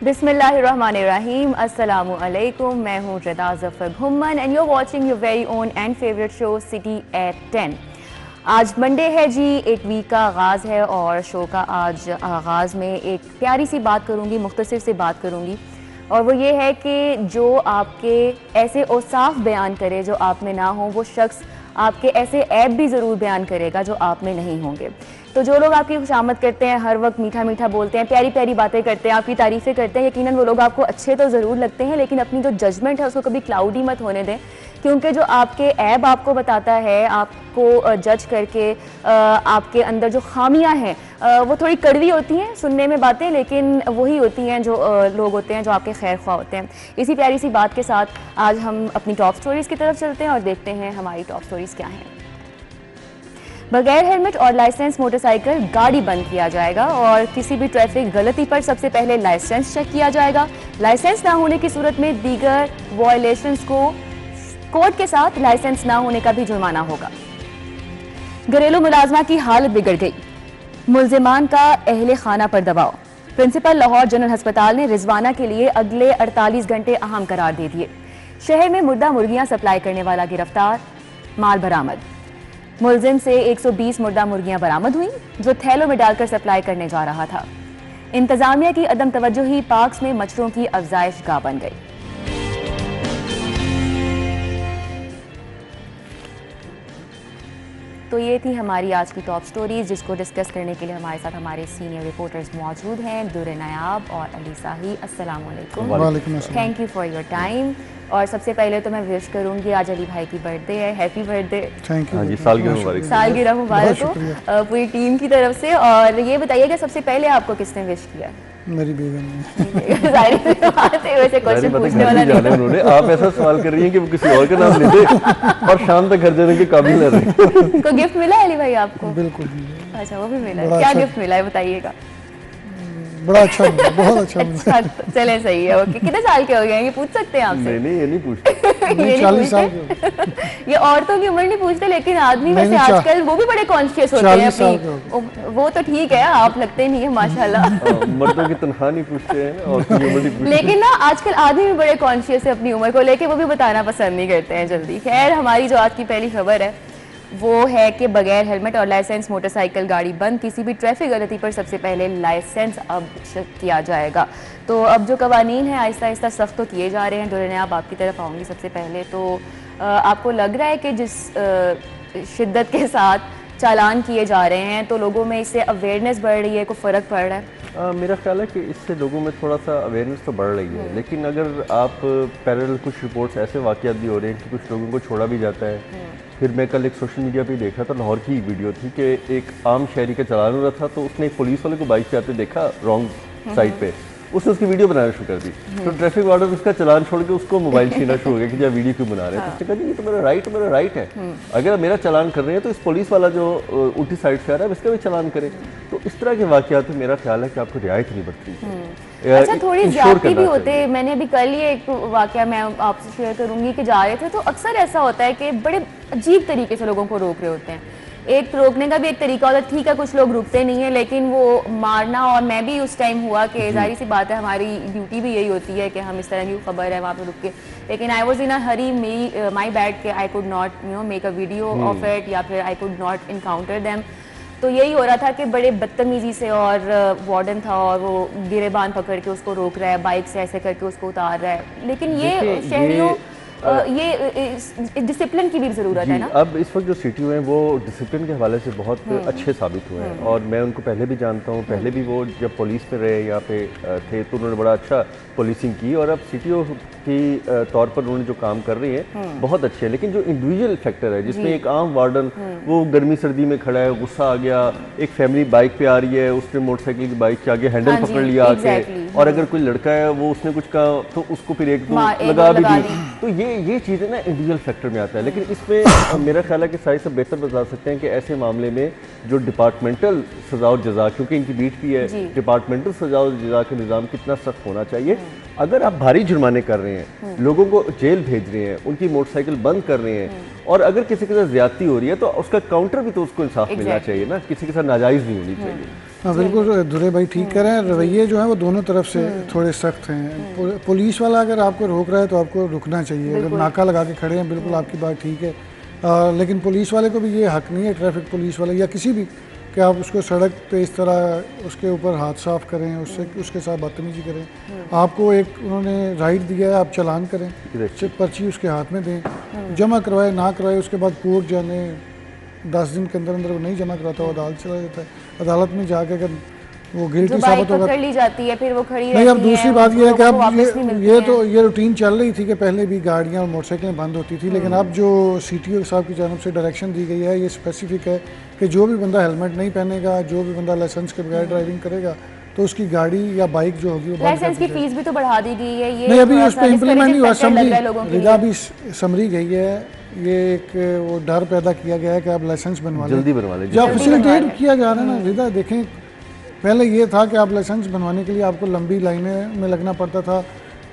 बिस्मिल्लाहिर्रहमानिर्रहीम, अस्सलामु अलैकुम। मैं हूँ Rida Zafar Ghumman and you are watching your very own and favourite show City at 10। आज मंडे है जी, एक वीक का आगाज़ है और शो का आज आगाज़ में एक प्यारी सी बात करूँगी, मुख्तसर से बात करूँगी, और वो ये है कि जो आपके ऐसे औसाफ बयान करे जो आप में ना हो, वो शख्स आपके ऐसे ऐब भी ज़रूर बयान करेगा जो आप में नहीं होंगे। तो जो लोग आपकी खुशामद करते हैं, हर वक्त मीठा मीठा बोलते हैं, प्यारी प्यारी बातें करते हैं, आपकी तारीफ़ें करते हैं, यकीनन वो लोग आपको अच्छे तो ज़रूर लगते हैं, लेकिन अपनी जो जजमेंट है उसको कभी क्लाउडी मत होने दें, क्योंकि जो आपके ऐब आपको बताता है, आपको जज करके आपके अंदर जो खामियां हैं वो थोड़ी कड़वी होती हैं सुनने में बातें, लेकिन वही होती हैं जो लोग होते हैं जो आपके खैर ख्वाह होते हैं। इसी प्यारी सी बात के साथ आज हम अपनी टॉप स्टोरीज़ की तरफ चलते हैं और देखते हैं हमारी टॉप स्टोरीज़ क्या हैं। बगैर हेलमेट और लाइसेंस मोटरसाइकिल गाड़ी बंद किया जाएगा और किसी भी ट्रैफिक गलती पर सबसे पहले लाइसेंस चेक किया जाएगा। लाइसेंस ना होने की सूरत में दीगर वायलेशंस को कोर्ट के साथ लाइसेंस ना होने का भी जुर्माना होगा। घरेलू मुलाजमा की हालत बिगड़ गई, मुलजिमान का अहले खाना पर दबाव। प्रिंसिपल लाहौर जनरल अस्पताल ने रिजवाना के लिए अगले 48 घंटे अहम करार दे दिए। शहर में मुर्दा मुर्गियां सप्लाई करने वाला गिरफ्तार, माल बरामद। मुलजिम से 120 मुर्दा मुर्गियां बरामद हुई जो थैलों में डालकर सप्लाई करने जा रहा था। इंतजामिया की अदम तवज्जोही पार्क्स में मच्छरों की अफजाइश गाह बन गई। तो ये थी हमारी आज की टॉप स्टोरीज, जिसको डिस्कस करने के लिए हमारे साथ हमारे सीनियर रिपोर्टर्स मौजूद हैं, दुर्र नायाब और अली साही। अस्सलाम वालेकुम, thank you for your time. और सबसे पहले तो मैं विश करूंगी, आज अली भाई की बर्थडे है, हैप्पी बर्थडे। थैंक यू जी, सालगिरह मुबारक हो पूरी टीम की तरफ से। और ये बताइएगा सबसे पहले आपको किसने विश किया? मेरी बेगम ने। वैसे क्वेश्चन पूछने वाला नहीं था। उन्होंने आप ऐसा सवाल कर रही हैं कि वो किसी और का नाम ले दे और शाम तक घर जाने के काबिल न रहे। कोई गिफ्ट मिला है अली भाई आपको? बिल्कुल। अच्छा, वो भी मिला है। क्या गिफ्ट मिला है बताइएगा? बड़ा अच्छा, बहुत अच्छा। चले सही है, ओके। कितने साल के हो गए, ये पूछ सकते हैं आपसे? नहीं, ये नहीं पूछते। ये 40 साल के। ये औरतों की उम्र नहीं पूछते, लेकिन आदमी वैसे आजकल वो भी बड़े कॉन्शियस होते हैं अपनी। वो तो ठीक है, आप लगते नहीं है माशाल्लाह। मर्दों की तनख्वाह नहीं पूछते हैं और उम्र नहीं पूछते। लेकिन ना आजकल आदमी भी बड़े कॉन्शियस है अपनी उम्र को लेके, वो भी बताना पसंद नहीं करते हैं जल्दी। खैर, हमारी जो आज की पहली खबर है वो है कि बगैर हेलमेट और लाइसेंस मोटरसाइकिल गाड़ी बंद, किसी भी ट्रैफिक गलती पर सबसे पहले लाइसेंस अब चेक किया जाएगा। तो अब जो कवानीन है आहिस्ता आहिस्ता सख्त तो किए जा रहे हैं। दुर्र नायाब, आपकी तरफ आऊँगी सबसे पहले। तो आपको लग रहा है कि जिस शिद्दत के साथ चालान किए जा रहे हैं तो लोगों में इससे अवेयरनेस बढ़ रही है, कोई फ़र्क पड़ रहा है? मेरा ख्याल है कि इससे लोगों में थोड़ा सा अवेयरनेस तो बढ़ रही है, लेकिन अगर आप पैरेलल कुछ रिपोर्ट्स ऐसे वाक़यात भी हो रहे हैं कि कुछ लोगों को छोड़ा भी जाता है। फिर मैं कल एक सोशल मीडिया पे देख रहा था, लाहौर की वीडियो थी कि एक आम शहरी का चालान हो रहा था, तो उसने एक पुलिस वाले को बाइक पे आते देखा रॉन्ग साइड पे, उसने उसकी वीडियो बनाना शुरू कर दी। तो ट्रैफिक वार्डन उसका चालान छोड़ के उसको मोबाइल छीनना शुरू हो गया कि जब वीडियो क्यों बना रहे हैं। तो उसने कहा नहीं, ये तो मेरा राइट है। अगर मेरा चालान कर रहे हैं तो इस पुलिस वाला जो उल्टी साइड से आ रहा है इसका भी चालान करें। तो इस तरह के वाक़यात में मेरा ख्याल है कि आपको रियायत नहीं बढ़ती। अच्छा, थोड़ी ज्यादती भी होते हैं। मैंने अभी कल ही एक वाक़या मैं आपसे शेयर करूंगी कि जा रहे थे तो अक्सर ऐसा होता है कि बड़े अजीब तरीके से लोगों को रोक रहे होते हैं। एक रोकने का भी एक तरीका होता है, ठीक है कुछ लोग रुकते नहीं है, लेकिन वो मारना, और मैं भी उस टाइम हुआ कि जाहिर सी बात है हमारी ड्यूटी भी यही होती है कि हम इस तरह की खबर है वहाँ पे रुक के, लेकिन I was in a Hari, my bad के I could not make a video of it, या फिर I could not encounter them. तो यही हो रहा था कि बड़े बदतमीजी से, और वार्डन था और वो गिरेबान पकड़ के उसको रोक रहा है, बाइक से ऐसे करके उसको उतार रहा है। लेकिन ये शहरियों ये डिसिप्लिन की भी ज़रूरत है ना। अब इस वक्त जो सिटी हुए हैं वो डिसिप्लिन के हवाले से बहुत अच्छे साबित हुए हैं, और मैं उनको पहले भी जानता हूँ। पहले भी वो जब पुलिस में रहे यहाँ पे थे तो उन्होंने बड़ा अच्छा पुलिसिंग की, और अब सिटियों की तौर पर उन्होंने जो काम कर रही है बहुत अच्छे है। लेकिन जो इंडिविजुअल फैक्टर है जिसमें एक आम वार्डन वो गर्मी सर्दी में खड़ा है, गुस्सा आ गया, एक फैमिली बाइक पे आ रही है, उसने मोटरसाइकिल की बाइक के आगे हैंडल पकड़ लिया आके, और अगर कोई लड़का है वो उसने कुछ कहा तो उसको फिर एक दो लगा भी दी। तो ये चीज़ें ना इंडिविजुअल फैक्टर में आता है। लेकिन इसमें मेरा ख्याल है कि साहिब सब बेहतर बता सकते हैं कि ऐसे मामले में जो डिपार्टमेंटल सजा और जजा, क्योंकि इनकी बीट भी है, डिपार्टमेंटल सजा और जजा का निज़ाम कितना सख्त होना चाहिए। अगर आप भारी जुर्माने कर रहे हैं, लोगों को जेल भेज रहे हैं, उनकी मोटरसाइकिल बंद कर रहे हैं, और अगर किसी के साथ ज्यादती हो रही है तो उसका काउंटर भी तो उसको इंसाफ मिलना चाहिए ना, किसी के साथ नाजायज नहीं होनी चाहिए। हाँ बिल्कुल दुरे भाई ठीक कह रहे हैं। रवैये जो हैं वो दोनों तरफ से थोड़े सख्त हैं। पुलिस वाला अगर आपको रोक रहा है तो आपको रुकना चाहिए, अगर नाका लगा के खड़े हैं बिल्कुल आपकी बात ठीक है। लेकिन पुलिस वाले को भी ये हक नहीं है, ट्रैफिक पुलिस वाले या किसी भी, कि आप उसको सड़क पे इस तरह उसके ऊपर हाथ साफ करें, उसके साथ बदतमीजी करें। आपको एक उन्होंने राइट दिया है, आप चालान करें, पर्ची उसके हाथ में दें, जमा करवाए ना करवाए, उसके बाद कोर्ट जाने 10 दिन के अंदर अंदर वो नहीं जमा कराता, वो अदालत चला जाता है। अदालत में जाके अगर वो गिल्टी साबित होगा कर ली जाती है, फिर वो खड़ी नहीं। अब दूसरी बात ये है कि अब ये रूटीन चल रही थी कि पहले भी गाड़ियाँ और मोटरसाइकिलें बंद होती थी, लेकिन अब जो CTO साहब की जानब से डायरेक्शन दी गई है, ये स्पेसिफिक है कि जो भी बंदा हेलमेट नहीं पहनेगा, जो भी बंदा लाइसेंस के बगैर ड्राइविंग करेगा, तो उसकी गाड़ी या बाइक जो होगी वो लाइसेंस की फीस भी तो बढ़ा दी गई है। ये नहीं, अभी उस पर इम्प्लीमेंट नहीं हुआ। रिदा भी समरी गई है, ये एक वो डर पैदा किया गया है कि आप लाइसेंस बनवा लें, जल्दी बनवा लें, जब फैसिलिटेट किया जा रहा है ना। रिदा देखें, पहले ये था कि आप लाइसेंस बनवाने के लिए आपको लंबी लाइनें में लगना पड़ता था,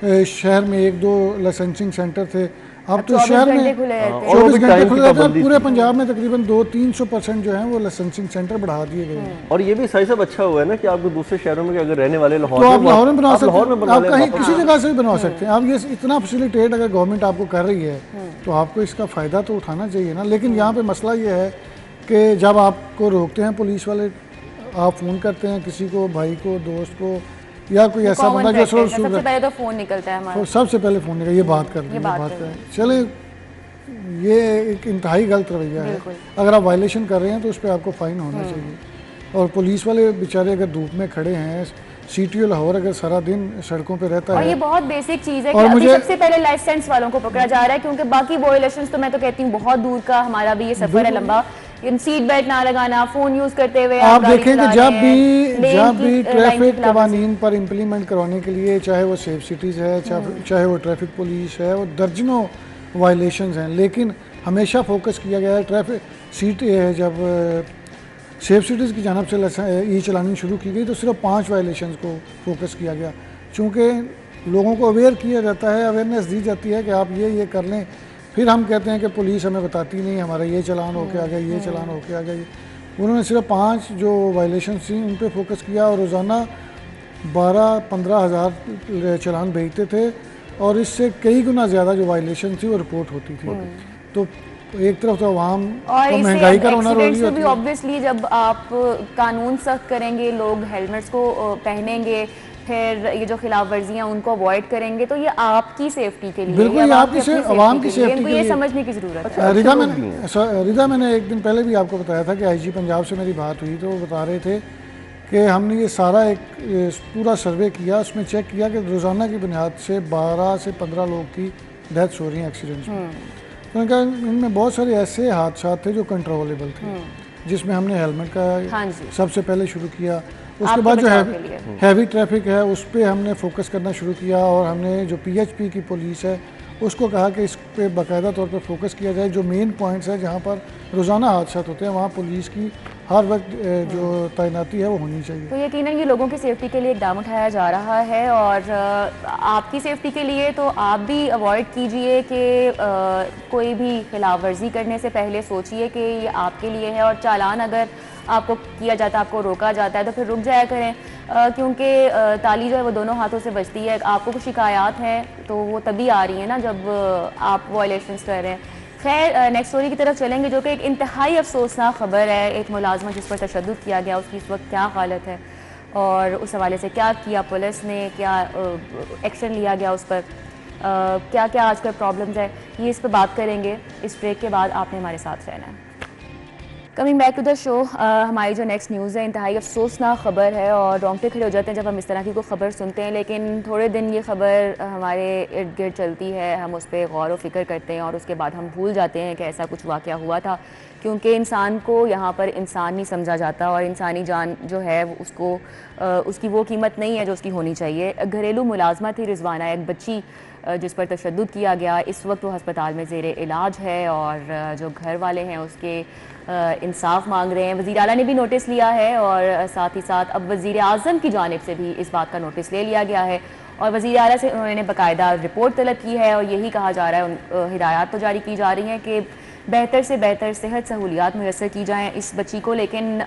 शहर में 1-2 लाइसेंसिंग सेंटर थे। अब तो शहर में 24 घंटे खुले रहते हैं। पूरे पंजाब में तकरीबन 200-300% जो है वो लाइसेंसिंग सेंटर बढ़ा दिए गए हैं। और ये भी सही सब अच्छा हुआ है ना कि आपको दूसरे शहरों में अगर रहने वाले तो आप लाहौर में बना सकते हैं, आप कहीं किसी जगह से भी बनवा सकते हैं। आप ये इतना फैसिलिटेट अगर गवर्नमेंट आपको कर रही है तो आपको इसका फ़ायदा तो उठाना चाहिए ना। लेकिन यहाँ पे मसला ये है कि जब आपको रोकते हैं पुलिस वाले, आप फ़ोन करते हैं किसी को, भाई को, दोस्त को, या कोई ऐसा बंदा जो सबसे पहले तो फ़ोन निकलता है हमारा, सबसे पहले फ़ोन निकल, ये बात कर चले। ये एक इंतहाई गलत रवैया है। अगर आप वायलेशन कर रहे हैं तो उस पर आपको फ़ाइन होना चाहिए। और पुलिस वाले बेचारे अगर धूप में खड़े हैं, CTO लाहौर अगर सारा दिन सड़कों पे रहता है, और ये बहुत बेसिक चीज़ है कि अभी सबसे पहले लाइसेंस वालों को पकड़ा जा रहा है, क्योंकि बाकी वायलेशंस तो मैं तो कहती हूँ बहुत दूर का हमारा भी ये सफ़र है लंबा। सीट बेल्ट ना लगाना, फोन यूज करते हुए आप देखेंगे जब भी ट्रैफिक कवानीन पर इम्प्लीमेंट करवाने के लिए, चाहे वो सेफ सिटीज़ है, चाहे वो ट्रैफिक पुलिस है, वो दर्जनों वायलेशंस हैं, लेकिन हमेशा फोकस किया गया है ट्रैफिक सीट है। जब सेफ सिटीज़ की जानब से ई चलानी शुरू की गई तो सिर्फ 5 वायलेशंस को फोकस किया गया, चूँकि लोगों को अवेयर किया जाता है, अवेयरनेस दी जाती है कि आप ये कर लें। फिर हम कहते हैं कि पुलिस हमें बताती नहीं, हमारा ये चलान होके आ गया, ये चलान होके आ गया। उन्होंने सिर्फ 5 जो वायलेशन थी उन पे फोकस किया और रोज़ाना 12-15 हज़ार चलान भेजते थे, और इससे कई गुना ज़्यादा जो वायलेशन थी वो रिपोर्ट होती थी। तो एक तरफ तो आवाम को महंगाई का रोना रोली होती है। ऑब्वियसली जब आप कानून सख्त करेंगे, लोग हेलमेट्स को पहनेंगे, फिर ये जो खिलाफ वर्जियाँ उनको अवॉइड करेंगे, तो ये आपकी सेफ्टी के लिए, बिल्कुल आपकी आवाम की सेफ्टी के लिए ये समझने की जरूरत है। रिदा मैंने एक दिन पहले भी आपको बताया था कि IG पंजाब से मेरी बात हुई, तो वो बता रहे थे कि हमने ये सारा एक पूरा सर्वे किया, उसमें चेक किया कि रोज़ाना की बुनियाद से 12 से 15 लोग की डेथ्स हो रही हैं एक्सीडेंट्स में। तो उनका इनमें बहुत सारे ऐसे हादसा थे जो कंट्रोलेबल थे, जिसमें हमने हेलमेट का सबसे पहले शुरू किया। उसके बाद जो हैवी ट्रैफिक है उस पर हमने फोकस करना शुरू किया, और हमने जो PHP की पुलिस है उसको कहा कि इस पे बाकायदा तौर पे फोकस किया जाए। जो मेन पॉइंट्स है जहाँ पर रोज़ाना हादसा होते हैं वहाँ पुलिस की हर वक्त जो तैनाती है वो होनी चाहिए। तो यकीनन ये लोगों की सेफ्टी के लिए इकदाम उठाया जा रहा है, और आपकी सेफ्टी के लिए तो आप भी अवॉइड कीजिए कि कोई भी खिलाफ वर्जी करने से पहले सोचिए कि ये आपके लिए है, और चालान अगर आपको किया जाता है, आपको रोका जाता है, तो फिर रुक जाया करें, क्योंकि ताली जो है वो दोनों हाथों से बजती है। आपको कुछ शिकायत हैं तो वो तभी आ रही है ना जब आप वायलेशंस कर रहे हैं। खैर, नेक्स्ट स्टोरी की तरफ चलेंगे, जो कि एक इंतहाई अफसोसनाक खबर है। एक मुलाजमा जिस पर तशद्दुद किया गया, उसकी इस वक्त क्या हालत है, और उस हवाले से क्या किया पुलिस ने, क्या एक्शन लिया गया उस पर, क्या क्या आजकल प्रॉब्लम्स है, ये इस पर बात करेंगे। इस ब्रेक के बाद आपने हमारे साथ रहना है। Coming back to the show, हमारी जो नेक्स्ट न्यूज़ है इंतहाई अफसोसनाक खबर है, और रोंगटे खड़े हो जाते हैं जब हम इस तरह की कोई ख़बर सुनते हैं। लेकिन थोड़े दिन ये ख़बर हमारे इर्द गिर्द चलती है, हम उस पर गौर व फिक्र करते हैं, और उसके बाद हम भूल जाते हैं कि ऐसा कुछ वाक़या हुआ था, क्योंकि इंसान को यहाँ पर इंसान नहीं समझा जाता, और इंसानी जान जो है उसको उसकी वो कीमत नहीं है जो उसकी होनी चाहिए। घरेलू मुलाजमा थी रिजवाना, एक बच्ची जिस पर तशद्दुद किया गया। इस वक्त वो हस्पताल में ज़ेरे इलाज है, और जो घर वाले हैं उसके इंसाफ मांग रहे हैं। वज़ीर आला ने भी नोटिस लिया है, और साथ ही साथ अब वज़ीर आज़म की जानिब से भी इस बात का नोटिस ले लिया गया है, और वज़ीर आला से उन्होंने बाकायदा रिपोर्ट तलब की है, और यही कहा जा रहा है, हिदायत तो जारी की जा रही हैं कि बेहतर से बेहतर सेहत सहूलियात मुयसर की जाएँ इस बच्ची को। लेकिन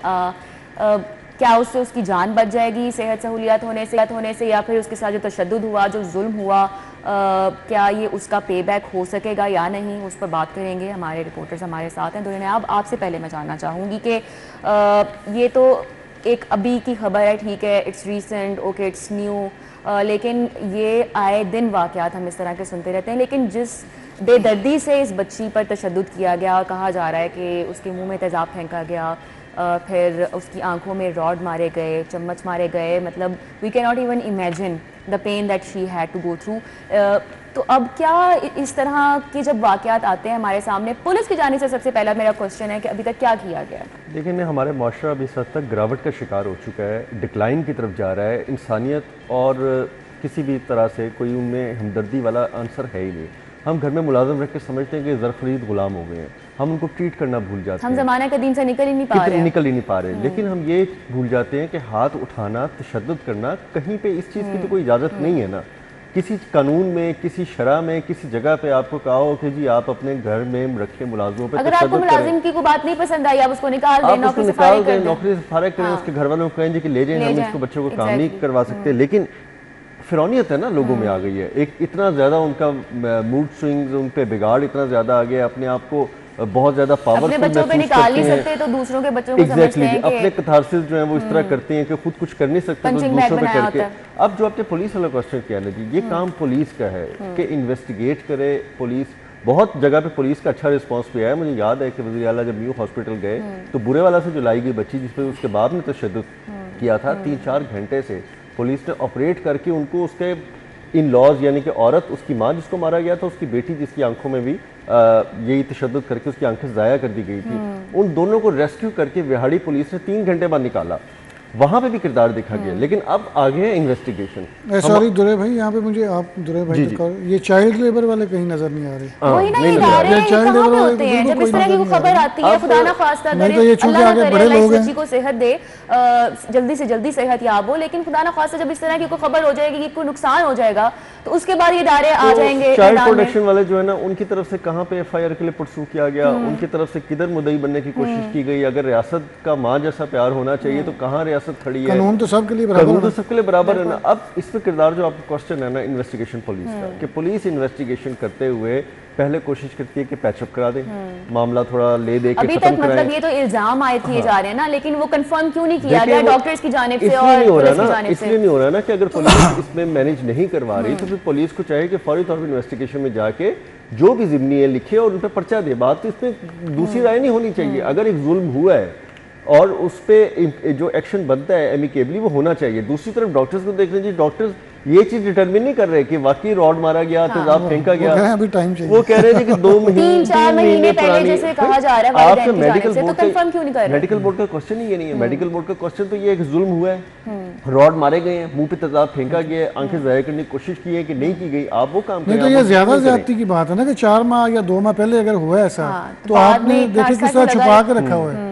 क्या उससे उसकी जान बच जाएगी सेहत सहूलियात होने से, या फिर उसके साथ जो तशद्दुद हुआ, जो जुल्म हुआ, क्या ये उसका पे बैक हो सकेगा या नहीं, उस पर बात करेंगे। हमारे रिपोर्टर्स हमारे साथ हैं। तो अब आपसे पहले मैं जानना चाहूँगी कि ये तो एक अभी की खबर है, ठीक है, it's recent, okay, it's new, लेकिन ये आए दिन वाक़यात हम इस तरह के सुनते रहते हैं। लेकिन जिस बेदर्दी से इस बच्ची पर तशद्दुद किया गया, कहा जा रहा है कि उसके मुंह में तेज़ाब फेंका गया, फिर उसकी आंखों में रॉड मारे गए, चम्मच मारे गए, मतलब we can not even imagine the pain that she had to go through. तो अब क्या इस तरह के जब वाक़यात आते हैं हमारे सामने, पुलिस की जानिब से सबसे पहला मेरा क्वेश्चन है कि अभी तक क्या किया गया? देखिए, हमारे माशरा अभी इस हद तक गिरावट का शिकार हो चुका है, डिक्लाइन की तरफ जा रहा है। इंसानियत और किसी भी तरह से कोई उनमें हमदर्दी वाला आंसर है ही नहीं। हम घर में मुलाजिम रख के समझते हैं कि ज़रख़रीद गुलाम हो गए हैं, हम उनको ट्रीट करना भूल जाते हैं। हम ज़माने कदीम से निकल ही नहीं पा रहे। लेकिन हम ये भूल जाते हैं कि हाथ उठाना, तशद्दुद करना, कहीं पे इस चीज़ की तो कोई इजाज़त नहीं है ना। किसी कानून में, किसी शरा में, किसी जगह पे आपको कहा हो कि जी आप अपने घर में रखे मुलाजिमों पे अगर आपको मुलाजिम की कोई बात नहीं पसंद आई, आप उसको निकाल दें, नौकरी से फारिग करें, उसके घर वालों को कहें कि ले जाएं, हम इसको बच्चों को काम नहीं करवा सकते। लेकिन फिरौनियत है ना, लोगों में आ गई है। एक इतना ज़्यादा उनका मूड स्विंग्स, उन पे बिगाड़ इतना ज़्यादा आ गया, अपने आप को बहुत ज़्यादा पावरफुल बच्चों पे निकाल नहीं सकते तो दूसरों के बच्चों को समझते हैं कि अपने कथारसिस जो है वो इस तरह करते हैं कि खुद कुछ कर नहीं सकते तो दूसरों पे करके। अब जो आपने पुलिस वाला क्वेश्चन किया ना जी, ये काम पुलिस का है कि इन्वेस्टिगेट करे पुलिस। बहुत जगह पे पुलिस का अच्छा रिस्पांस भी आया। मुझे याद है कि वज़ीर आला जब न्यू हॉस्पिटल गए तो बुरेवाला से जो लाई गई बच्ची जिस पर उसके बाद में तशद्दुद किया था, 3-4 घंटे से पुलिस ने ऑपरेट करके उनको उसके इन लॉज, यानी कि औरत, उसकी माँ जिसको मारा गया था, उसकी बेटी जिसकी आंखों में भी यही तशद्दुद करके उसकी आंखें ज़ाया कर दी गई थी, उन दोनों को रेस्क्यू करके विहाड़ी पुलिस ने 3 घंटे बाद निकाला। वहाँ पे भी किरदार देखा गया। लेकिन अब आगे है इन्वेस्टिगेशन। सॉरी दुरे भाई, यहाँ पे मुझे आप दुरे भाई ये चाइल्ड लेबर वाले कहीं नजर नहीं आ रहे। वही ना, ये इदारे चाइल्ड लेबर होते हैं जब इस तरह की खबर आती है, खुदा ना खास्ता करे, अल्लाह ना करे इस बच्ची को सेहत दे, जल्दी से जल्दी सेहत याब हो, लेकिन खुदा ना खास्ता जब इस तरह की कोई खबर हो जाएगी कि कोई नुकसान हो जाएगा तो उसके बाद ये इदारे आ जाएंगे। चाइल्ड प्रोटेक्शन वाले जो है ना, उनकी तरफ से कहाँ पे FIR के लिए पुरसू किया गया, उनकी तरफ से किधर मुद्दई बनने की कोशिश की गई। अगर रियासत का माँ जैसा प्यार होना चाहिए तो कहाँ रियासत खड़ी है? कानून तो सबके लिए बराबर, कानून तो सबके लिए बराबर है ना। अब इसमें किरदार जो आपका क्वेश्चन है ना, इन्वेस्टिगेशन पुलिस का, कि पुलिस इन्वेस्टिगेशन करते हुए पहले कोशिश करती है कि पैचअप करा दे, मामला थोड़ा ले दे के अभी खत्म तक कराएं। मतलब ये तो इल्जाम आए किए जा रहे हैं ना, लेकिन वो कंफर्म क्यों नहीं किया गया डॉक्टर्स की जानिब से इसलिए और नहीं हो पुलिस रहा की ना, जानिब से? इसलिए नहीं हो रहा ना कि अगर पुलिस इसमें मैनेज नहीं करवा रही तो फिर पुलिस को चाहिए कि फौरी तौर पर इन्वेस्टिगेशन में जाके जो भी जिम्नी है लिखे और उन पर पर्चा दे। बात तो इसमें दूसरी राय नहीं होनी चाहिए। अगर एक जुल्म हुआ है और उस पे जो एक्शन बनता है एमिकेबली, वो होना चाहिए। दूसरी तरफ डॉक्टर्स को देख लीजिए, डॉक्टर्स ये चीज डिटरमिन नहीं कर रहे कि वाकई रॉड मारा गया, तेजाब फेंका गया। अभी टाइम चाहिए। वो कह रहे थे कि 2 महीने 3-4 महीने पहले जैसे कहा जा रहा है आपके मेडिकल बोर्ड, तो कंफर्म क्यों नहीं कर रहे? मेडिकल बोर्ड का क्वेश्चन ही ये नहीं है। मेडिकल बोर्ड का क्वेश्चन तो ये है कि जुल्म हुआ है, रॉड मारे गए हैं, मुंह पे तेजाब फेंका गया, आंखें जाहिर करने की कोशिश की है कि नहीं की गई, आप वो काम नहीं। तो ये ज्यादा ज्यादती की बात है ना कि 4 माह या 2 माह पहले अगर हुआ ऐसा तो आपने देखिए किस तरह छुपा के रखा हुआ है।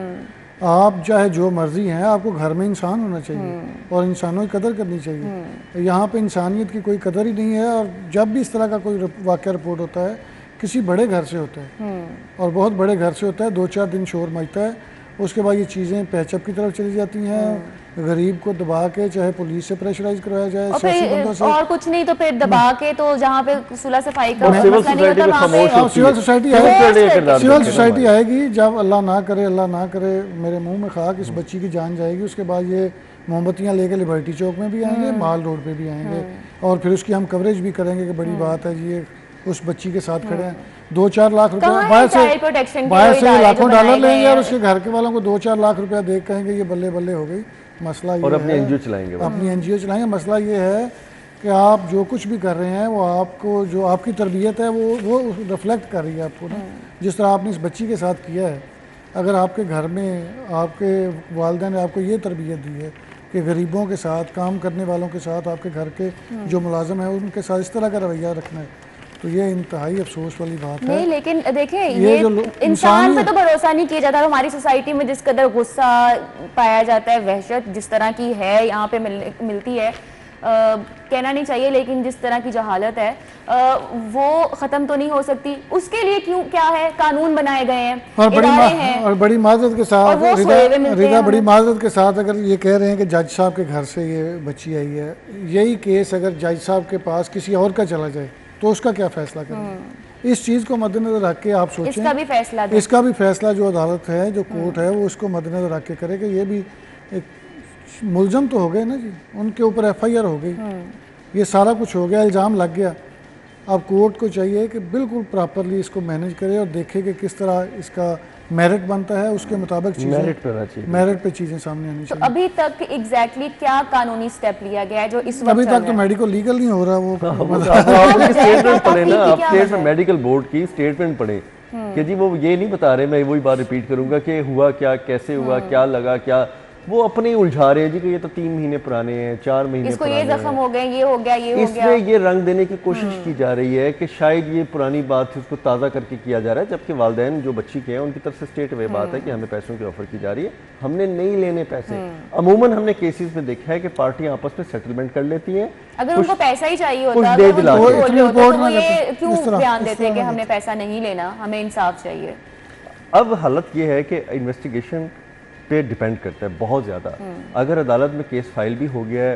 आप चाहे जो मर्जी हैं, आपको घर में इंसान होना चाहिए और इंसानों की कदर करनी चाहिए। यहाँ पे इंसानियत की कोई कदर ही नहीं है। और जब भी इस तरह का कोई वाक़या रिपोर्ट होता है, किसी बड़े घर से होता है और बहुत बड़े घर से होता है, 2-4 दिन शोर मचता है, उसके बाद ये चीज़ें पैचअप की तरफ चली जाती हैं। गरीब को दबा के चाहे पुलिस से प्रेशराइज करवाया जाए, और कुछ नहीं तो फिर दबा के, तो जहाँ पे सुलह सफाई का सिविल सोसाइटी आएगी। जब अल्लाह ना करे मेरे मुंह में खाक, इस बच्ची की जान जाएगी, उसके बाद ये मोमबत्तियाँ लेके लिबर्टी चौक में भी आएंगे, माल रोड पे भी आएंगे और फिर उसकी हम कवरेज भी करेंगे कि बड़ी बात है जी, ये उस बच्ची के साथ खड़े हैं। 2-4 लाख रुपया बाहर से लाखों डॉलर लेंगे और उसके घर के वालों को 2-4 लाख रुपया देख कहेंगे ये बल्ले बल्ले हो गई। मसला ये और अपनी है, एनजीओ चलाएंगे, अपनी एनजीओ चलाएंगे। मसला ये है कि आप जो कुछ भी कर रहे हैं वो आपको, जो आपकी तरबियत है वो रिफ्लेक्ट कर रही है आपको ना। जिस तरह आपने इस बच्ची के साथ किया है, अगर आपके घर में आपके वालिदा ने आपको ये तरबियत दी है कि गरीबों के साथ, काम करने वालों के साथ, आपके घर के जो मुलाजिम है उनके साथ इस तरह का रवैया रखना है, तो ये इंतहाई अफसोस वाली बात है। नहीं, लेकिन देखें ये इंसान पे तो भरोसा नहीं किया जाता। हमारी सोसाइटी में जिस कदर गुस्सा पाया जाता है, वहशत जिस तरह की है यहाँ पे मिलती है, कहना नहीं चाहिए, लेकिन जिस तरह की जहालत है वो ख़त्म तो नहीं हो सकती। उसके लिए क्यों क्या है, कानून बनाए गए हैं और बड़ी माजरत के साथ रिदा बड़ी माजरत के साथ अगर ये कह रहे हैं कि जज साहब के घर से ये बच्ची आई है, यही केस अगर जज साहब के पास किसी और का चला जाए तो उसका क्या फैसला करें? इस चीज़ को मद्देनजर रख के आप सोचें, इसका भी फैसला जो अदालत है, जो कोर्ट है, वो उसको मद्देनजर रख के करे कि ये भी एक मुलजम तो हो गए ना जी, उनके ऊपर FIR हो गई, ये सारा कुछ हो गया, इल्ज़ाम लग गया। अब कोर्ट को चाहिए कि बिल्कुल प्रॉपरली इसको मैनेज करे और देखे कि किस तरह इसका मेरिट बनता है, उसके मुताबिक मेरिट पे चीज़ें सामने आनी चाहिए। अभी तक एग्जैक्टली क्या कानूनी स्टेप लिया गया है जो इस वक्त अभी तक तो मेडिकल लीगल नहीं हो रहा वो स्टेटमेंट पढ़े ना आप, स्टेटमेंट मेडिकल बोर्ड की स्टेटमेंट पढ़े कि जी वो ये नहीं बता रहे, मैं वही बात रिपीट करूंगा कि हुआ क्या, कैसे हुआ, क्या लगा, क्या वो अपने ही उलझा रहे हैं जी कि ये तो 3 महीने पुराने हैं, 4 महीने इसको ये जख्म हो गए, ये हो गया, ये हो गया। इसमें ये रंग देने की कोशिश की जा रही है कि शायद ये पुरानी बात थी उसको ताज़ा करके किया जा रहा है, जबकि वालिदैन जो बच्ची के हैं उनकी तरफ से स्टेट वे बात है कि हमें पैसों की ऑफर की जा रही है, हमने नहीं लेने पैसे। अमूमन हमने केसेस में देखा है कि पार्टियां आपस में सेटलमेंट कर लेती हैं, अगर उनको पैसा ही चाहिए होता कुछ दे दिला तो ये क्यों बयान देते हैं कि हमने पैसा नहीं लेना, हमें इंसाफ चाहिए। अब हालत ये है कि इन्वेस्टिगेशन पे डिपेंड करता है बहुत ज़्यादा। अगर अदालत में केस फाइल भी हो गया है,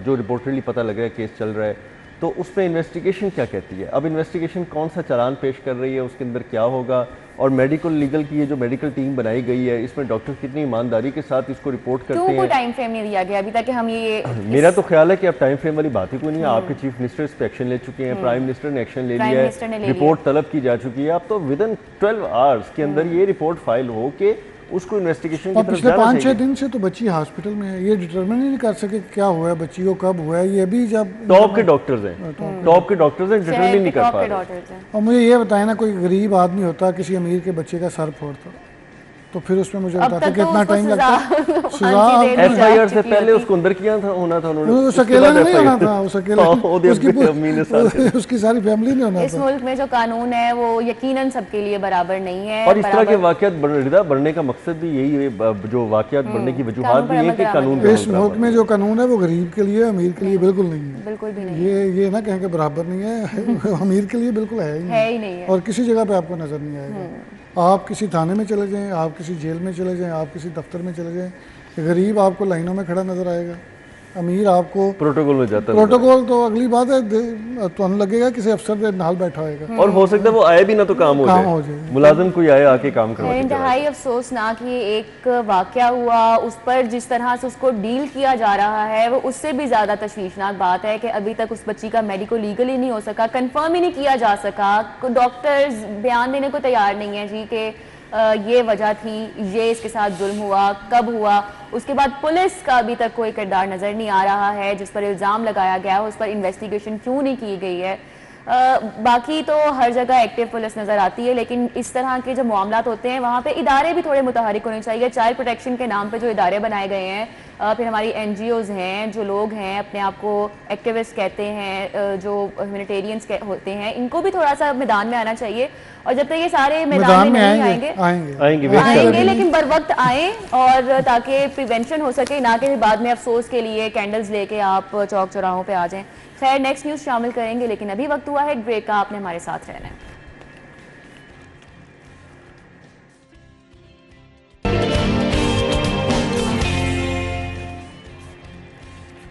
जो रिपोर्टली पता लग रहा है केस चल रहा है, तो उसमें इन्वेस्टिगेशन क्या कहती है, अब इन्वेस्टिगेशन कौन सा चालान पेश कर रही है, उसके अंदर क्या होगा, और मेडिकल लीगल की ये जो मेडिकल टीम बनाई गई है इसमें डॉक्टर कितनी ईमानदारी के साथ इसको रिपोर्ट करते हैं। टाइम फ्रेम नहीं दिया गया अभी तक कि हम ये मेरा तो ख्याल है कि अब टाइम फ्रेम वाली बात ही कोई नहीं है। आपके चीफ मिनिस्टर इस पे एक्शन ले चुके हैं, प्राइम मिनिस्टर ने एक्शन ले लिया है, रिपोर्ट तलब की जा चुकी है। अब तो विद इन 12 आवर्स के अंदर ये रिपोर्ट फाइल हो के उसको इन्वेस्टिगेशन की तरफ पिछले 5-6 दिन से तो बच्ची हॉस्पिटल में है, ये डिटरमिन नहीं कर सके क्या हुआ है, बच्ची को कब हुआ है, ये भी जब टॉप के डॉक्टर्स हैं, टॉप के डॉक्टर्स हैं, डिटरमिन नहीं कर पा रहे। और मुझे ये बताया ना, कोई गरीब आदमी होता किसी अमीर के बच्चे का सर फोड़ता तो फिर उसमें मुझे बताते कितना टाइम लगता है। FIR से पहले उसको अंदर किया था, होना था, उन्होंने उस अकेला नहीं होना था, उस अकेला उसकी सारी फैमिली ने होना था। इस मुल्क में जो कानून है वो यकीनन सबके लिए बराबर नहीं है, और इस तरह के वाकयात बढ़ने का मकसद भी यही है, जो वाकयात बढ़ने की वजूहात भी है कि कानून इस मुल्क में जो कानून है वो गरीब के लिए, अमीर के लिए बिल्कुल नहीं है, बिल्कुल भी नहीं। ये ना कहें कि बराबर नहीं है, अमीर के लिए बिल्कुल है ही नहीं, और किसी जगह पे आपको नजर नहीं आएगा। आप किसी थाने में चले जाएं, आप किसी जेल में चले जाएं, आप किसी दफ्तर में चले जाएं, गरीब आपको लाइनों में खड़ा नजर आएगा, अमीर आपको प्रोटोकॉल में जाता है। प्रोटोकॉल तो अगली बात है, तो लगेगा किसी अफसर के नाल बैठा होगा, और हो सकता है वो आए भी ना तो काम हो जाए, मुलाजिम कोई आए आके काम करवा के। इंतहाई अफसोसनाक ये एक वाकया हुआ, उस पर जिस तरह से उसको डील किया जा रहा है वो उससे भी ज़्यादा तशवीशनाक बात है कि अभी तक उस बच्ची का मेडिको लीगल ही नहीं हो सका, कंफर्म ही नहीं किया जा सका, डॉक्टर्स बयान देने को तैयार नहीं है जी कि ये वजह थी, ये इसके साथ जुल्म हुआ, कब हुआ। उसके बाद पुलिस का अभी तक कोई किरदार नज़र नहीं आ रहा है, जिस पर इल्ज़ाम लगाया गया है उस पर इन्वेस्टिगेशन क्यों नहीं की गई है। बाकी तो हर जगह एक्टिव पुलिस नज़र आती है, लेकिन इस तरह के जो मामलात होते हैं वहाँ पे इदारे भी थोड़े मुतहरिक होने चाहिए। चाइल्ड प्रोटेक्शन के नाम पे जो इदारे बनाए गए हैं, फिर हमारी NGOs हैं, जो लोग हैं अपने आप को एक्टिविस्ट कहते हैं, जो ह्यूमैनिटेरियंस होते हैं, इनको भी थोड़ा सा मैदान में आना चाहिए। और जब तक ये सारे मैदान में नहीं आएंगे लेकिन बर वक्त आए, और ताकि प्रिवेंशन हो सके, ना कि बाद में अफसोस के लिए कैंडल्स लेके आप चौक चौराहों पे आ जाएं। खैर, नेक्स्ट न्यूज़ शामिल करेंगे, लेकिन अभी वक्त हुआ है एक ब्रेक का, आपने हमारे साथ रहना है।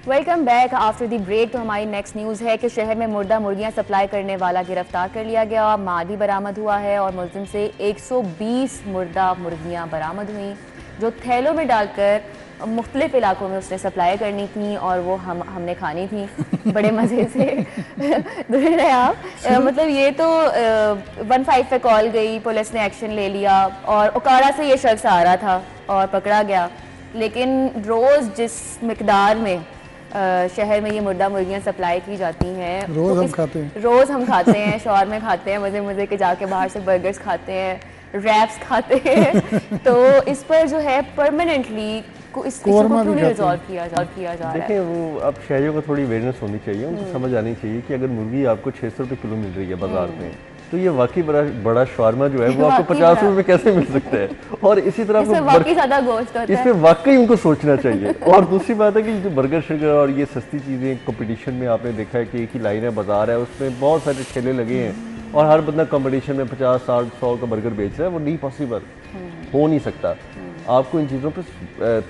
Welcome back after the break. तो हमारी नेक्स्ट न्यूज़ है कि शहर में मुर्दा मुर्गियां सप्लाई करने वाला गिरफ्तार कर लिया गया, माल भी बरामद हुआ है और मुलजिम से 120 मुर्दा मुर्गियां बरामद हुई जो थैलों में डालकर मुख्तलिफ इलाकों में उसने सप्लाई करनी थी और वो हमने खानी थी बड़े मज़े से। देख रहे आप, मतलब ये तो 15 पे कॉल गई, पुलिस ने एक्शन ले लिया और उकाड़ा से ये शख्स आ रहा था और पकड़ा गया। लेकिन रोज़ जिस मिकदार में शहर में ये मुर्दा मुर्गियाँ सप्लाई की जाती हैं, रोज़ हम खाते हैं, शॉर्मे खाते हैं, मज़े मज़े के जाके बाहर से बर्गर्स खाते हैं, रैप्स खाते हैं, तो इस पर जो है परमानेंटली इस इशू को क्यों नहीं रिजॉल्व किया जा रहा है? देखिए, वो अब शहरियों को थोड़ी अवेयरनेस होनी चाहिए, उनको समझ आनी चाहिए कि अगर मुर्गी आपको 600 रुपये किलो मिल रही है बाजार में तो ये वाकई बड़ा बड़ा शवारमा जो है वो आपको वाकई 50 बड़ा। रुपए में कैसे मिल सकता है। और इसी तरह इसमें आपको वाकई ज्यादा गोश्त होता है। इसमें वाकई उनको सोचना चाहिए। और दूसरी बात है कि जो बर्गर शर्गर और ये सस्ती चीज़ें कंपटीशन में आपने देखा है कि एक ही लाइन है, बाजार है, उसमें बहुत सारे ठेले लगे हैं और हर बंदा कंपटीशन में 50, 60, 100 का बर्गर बेच रहा है। वो नहीं पॉसिबल, हो नहीं सकता। आपको इन चीज़ों पर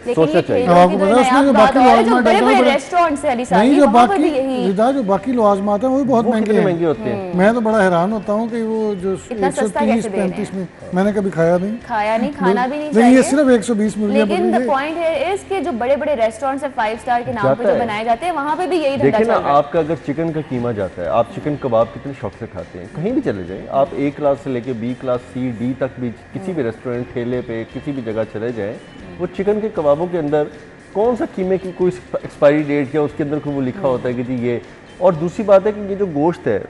सोचना चाहिए। आपको पता है उसमें जो बाकी लवाजमात बड़े बड़े रेस्टोरेंट्स है नहीं, जो बाकी रिदा जो बाकी लवाजमात हैं वो भी बहुत कितने महंगे महंगे होते हैं। मैं तो बड़ा हैरान होता हूँ कि वो जो इतना सस्ता कैसे दे रहे हैं? 130-35 में मैंने कभी खाया नहीं। खाया नहीं, खाना भी नहीं लेकिन ये चाहिए। सिर्फ 120 मुर्गियां लेकिन पड़ी द है। पॉइंट है इस के जो बड़े बड़े रेस्टोरेंट्स है 5 स्टार के नाम पे जाता जो है। बनाए जाते हैं वहाँ पे भी यही धंधा देखिए चल ना, रहा है। आपका अगर चिकन का कीमा जाता है, आप चिकन कबाब कितने शौक से खाते हैं, कहीं भी चले जाएं आप, ए क्लास से लेके बी क्लास, सी, डी तक भी किसी भी रेस्टोरेंट, ठेले पे, किसी भी जगह चले जाएं, वो चिकन के कबाबों के अंदर कौन सा कीमे की कोई एक्सपायरी डेट या उसके अंदर कोई वो लिखा होता है कि जी ये। और दूसरी बात है कि ये जो गोश्त है,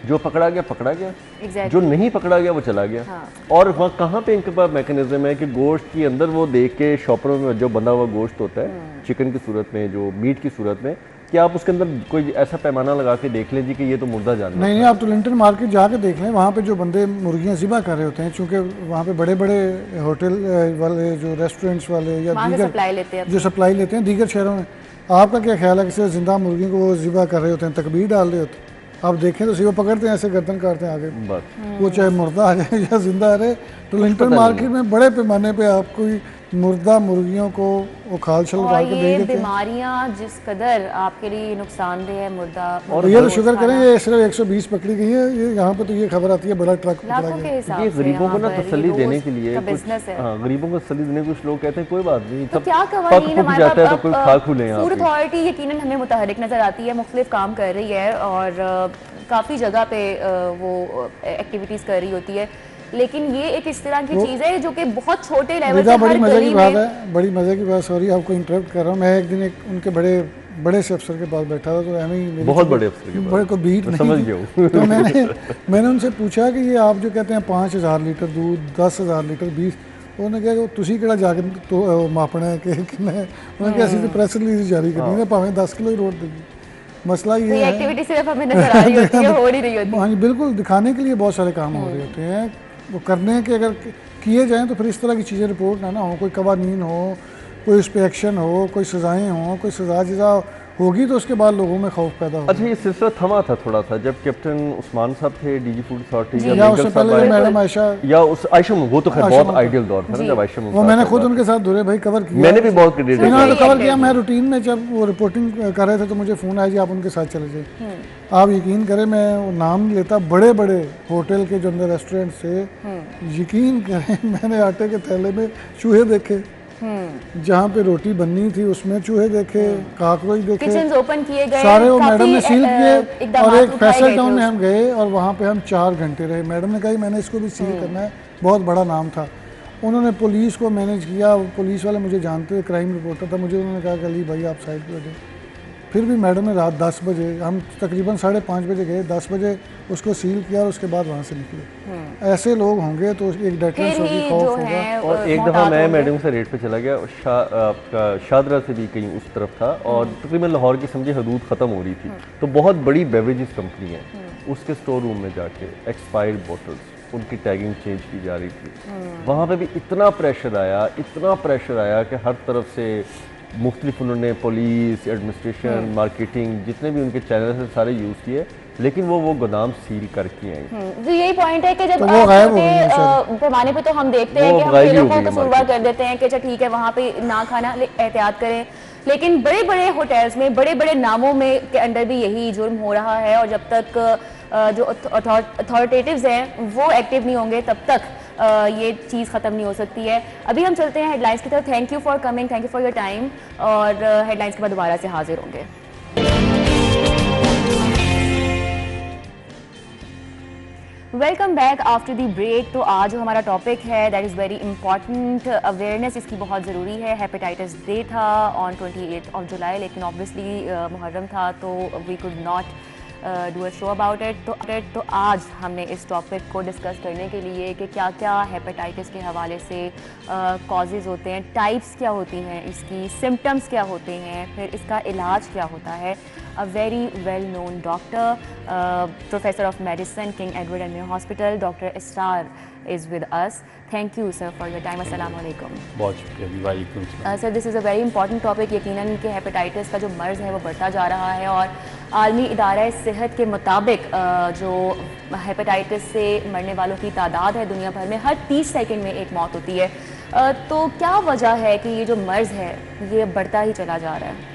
जो पकड़ा गया पकड़ा गया, Exactly. जो नहीं पकड़ा गया वो चला गया। हाँ। और वहाँ कहाँ पे इनके पास मैकेनिज्म है कि गोश्त के अंदर वो देख के शॉपरों में जो बंधा हुआ गोश्त होता है चिकन की सूरत में, जो मीट की सूरत में, कि आप उसके अंदर कोई ऐसा पैमाना लगा के देख लें जी कि ये तो मुर्दा जानवर नहीं नहीं, आप तो लिंटन मार्केट जाके देख लें, वहाँ पे जो बंदे मुर्गियाँ ज़िबा कर रहे होते हैं, चूँकि वहाँ पे बड़े बड़े होटल वाले, जो रेस्टोरेंट्स वाले या वहाँ से दीगर सप्लाई लेते हैं। जो सप्लाई लेते हैं दीगर शहरों में, आपका क्या ख्याल है कि सिर्फ जिंदा मुर्गी को वो ज़िबा कर रहे होते हैं, तकबीर डाल रहे होते हैं? आप देखें तो सीधा पकड़ते हैं, ऐसे गर्दन काटते हैं आगे, बस। वो चाहे मुर्दा आ जाए या जिंदा आ रहे। तो लिंटन मार्केट में बड़े पैमाने पे आपको मुर्दा मुर्गियों को वो खाल छल उतार और के ये बेच देते हैं। बीमारियां जिस कदर आपके लिए नुकसानदेह है मुर्दा और ये तो शुक्र करें ये सिर्फ 120 पकड़ी गई है, ये यहाँ पे तो ये खबर आती है बड़ा ट्रक पकड़ा लाखों के गया। हिसाब ये से गरीबों को ना यहाँ पर तसल्ली ये देने रोज के लिए का कुछ, बिजनेस है। हाँ, गरीबों को तसल्ली देने कुछ लोग कहते हैं कोई बात नहीं, तो सब क्या पक कवानीन पुक हमारे जाता है तो कोई खा खू लें फूड आप। अथॉरिटी यकीनन हमें मुतहरिक नज़र आती है, मुख्तलिफ काम कर रही है और काफ़ी जगह पे वो एक्टिविटीज़ कर रही होती है, लेकिन ये एक इस तरह की चीज़ है जो कि बहुत छोटे लेवल विदा पे बड़ी हर मज़े की गली बात में। है, बड़ी मज़े की बात, सॉरी आपको इंटरप्ट कर रहा हूँ। मैं एक दिन एक उनके बड़े बड़े से अफसर के पास बैठा था, तो हमें ही मेरी बहुत बड़े अफसर के पास। बड़े को बीट मैं नहीं समझ थी। गया हूँ। तो मैंने उनसे पूछा कि ये आप जो कहते हैं 5000 लीटर दूध, 10,000 लीटर 20, उन्होंने कहा कि तुसी किहड़ा जाके तो मापना है कि कितना है। उन्होंने कहा असं तो प्रेस रिलीज जारी करनी है, भावें 10 किलो ही रोट देगी। मसला ये ये है, एक्टिविटी सिर्फ हमें नजर आ रही होती है, हो नहीं रही होती। हाँ जी बिल्कुल, दिखाने के लिए बहुत सारे काम हो रहे होते हैं, वो करने के अगर किए जाएं तो फिर इस तरह की चीज़ें रिपोर्ट ना हो, कोई कवानीन हो, कोई उस पर एक्शन हो, कोई सज़ाएँ हों, कोई सज़ा जज़ा होगी तो उसके बाद लोगों में खौफ पैदा होगा। अच्छा, ये सिलसिला थमा था थोड़ा सा जब कैप्टन उस्मान साहब थे डीजी फूड अथॉरिटी, या उससे पहले जो मैडम आयशा, या उस आयशा, वो तो खैर आयशा बहुत मुमताज़। आइडियल दौर था ना जब आयशा वो मुमताज़ मैंने साहब खुद बात उनके साथ दुरे भाई कवर की। किया। मैंने भी बहुत क्रेडिट इन्होंने तो सही कवर है, किया। मैं रूटीन में जब वो रिपोर्टिंग कर रहे थे तो मुझे फ़ोन आया जी आप उनके साथ चले जाइए। आप यकीन करें, मैं वो नाम नहीं लेता, बड़े बड़े होटल के जो अंदर रेस्टोरेंट से, यकीन करें मैंने आटे के थैले में चूहे देखे, जहाँ पे रोटी बननी थी उसमें चूहे देखे, काकरोच देखे, किचन्स ओपन किए गए, सारे वो काफी, मैडम ने सील किए। इक़दामात और एक उठाए फैसल गए टाउन थे में हम गए और वहाँ पे हम 4 घंटे रहे। मैडम ने कहा मैंने इसको भी सील करना है, बहुत बड़ा नाम था। उन्होंने पुलिस को मैनेज किया, पुलिस वाले मुझे जानते थे, क्राइम रिपोर्टर था, मुझे उन्होंने कहा कि अली भाई आप साइड पे हो जाए। फिर भी मैडम ने रात 10 बजे, हम तकरीबन 5:30 बजे गए, 10 बजे उसको सील किया और उसके बाद वहाँ से निकले। ऐसे लोग होंगे तो एक डेटरेंस फिर होगी, ही खौफ जो होगा। है और एक दफ़ा मैं मैडम से रेट पे चला गया, आपका शादरा से भी कहीं उस तरफ था और तकरीबन लाहौर की समझे हदूद ख़त्म हो रही थी, तो बहुत बड़ी बेवरेजेस कंपनी है, उसके स्टोर रूम में जाके एक्सपायर्ड बोटल्स, उनकी टैगिंग चेंज की जा रही थी। वहाँ पे भी इतना प्रेशर आया कि हर तरफ से मुख्तलिफ उन्होंने पुलिस, एडमिनिस्ट्रेशन, मार्केटिंग, जितने भी उनके चैनल हैं सारे यूज़ किए, लेकिन वो गोदाम सील करके आई। तो यही पॉइंट है कि जब तो वो गायब हो गई है छोटे पैमाने पे तो हम देखते हैं वो कि हम गायब ही खेलों हो को गई है कसूरवार मार्केट। कर देते हैं कि अच्छा ठीक है वहाँ पे ना खाना, एहतियात करें, लेकिन बड़े बड़े होटल्स में बड़े बड़े नामों में के अंदर भी यही जुर्म हो रहा है और जब तक जो अथॉरिटेटिव्स हैं वो एक्टिव नहीं होंगे तब तक ये चीज़ ख़त्म नहीं हो सकती है। अभी हम चलते हैं हेडलाइंस की तरफ। Thank you for coming, thank you for your time, और हेडलाइंस के बाद दोबारा से हाजिर होंगे। Welcome back after the break. तो आज जो हमारा टॉपिक है that is very important, awareness इसकी बहुत ज़रूरी है। हेपेटाइटिस डे था ऑन 28 ऑफ जुलाई, लेकिन ऑब्वियसली मुहर्रम था तो we could not do a show about it. तो आज हमने इस टॉपिक को डिस्कस करने के लिए कि क्या क्या हेपेटाइटिस के हवाले से कॉजेज़ होते हैं, टाइप्स क्या होती हैं इसकी, सिम्टम्स क्या होते हैं, फिर इसका इलाज क्या होता है, a very well-known doctor, Professor of Medicine, King Edward and Mary Hospital, Dr. Israr is with us. Thank you, sir, for your time. Assalamu alaikum. बहुत शुक्रिया जी, वालेकुम सलाम। Sir, this is a very important topic. यकीनन कि hepatitis का जो मर्ज़ है वो बढ़ता जा रहा है और आलमी इदारा सेहत के मुताबिक जो हेपेटाइटिस से मरने वालों की तादाद है दुनिया भर में, हर 30 सेकंड में एक मौत होती है। तो क्या वजह है कि ये जो मर्ज़ है ये बढ़ता ही चला जा रहा है?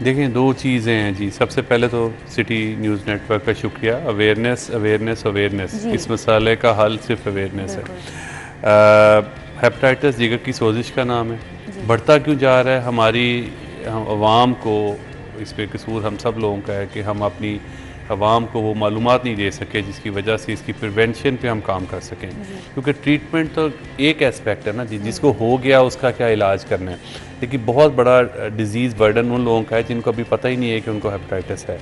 देखें, दो चीज़ें हैं जी। सबसे पहले तो सिटी न्यूज़ नेटवर्क का शुक्रिया। अवेयरनेस अवेयरनेस अवेयरनेस, इस मसाले का हल सिर्फ अवेयरनेस है। हेपेटाइटिस जिगर की सोजिश का नाम है। बढ़ता क्यों जा रहा है? हमारी आवाम को इस पे कसूर हम सब लोगों का है कि हम अपनी आवाम को वो मालूमात नहीं दे सके जिसकी वजह से इसकी प्रिवेंशन पे हम काम कर सकें। क्योंकि ट्रीटमेंट तो एक एस्पेक्ट है ना जी, जिसको हो गया उसका क्या इलाज करना है, लेकिन बहुत बड़ा डिजीज़ बर्डन उन लोगों का है जिनको अभी पता ही नहीं है कि उनको हेपेटाइटिस है।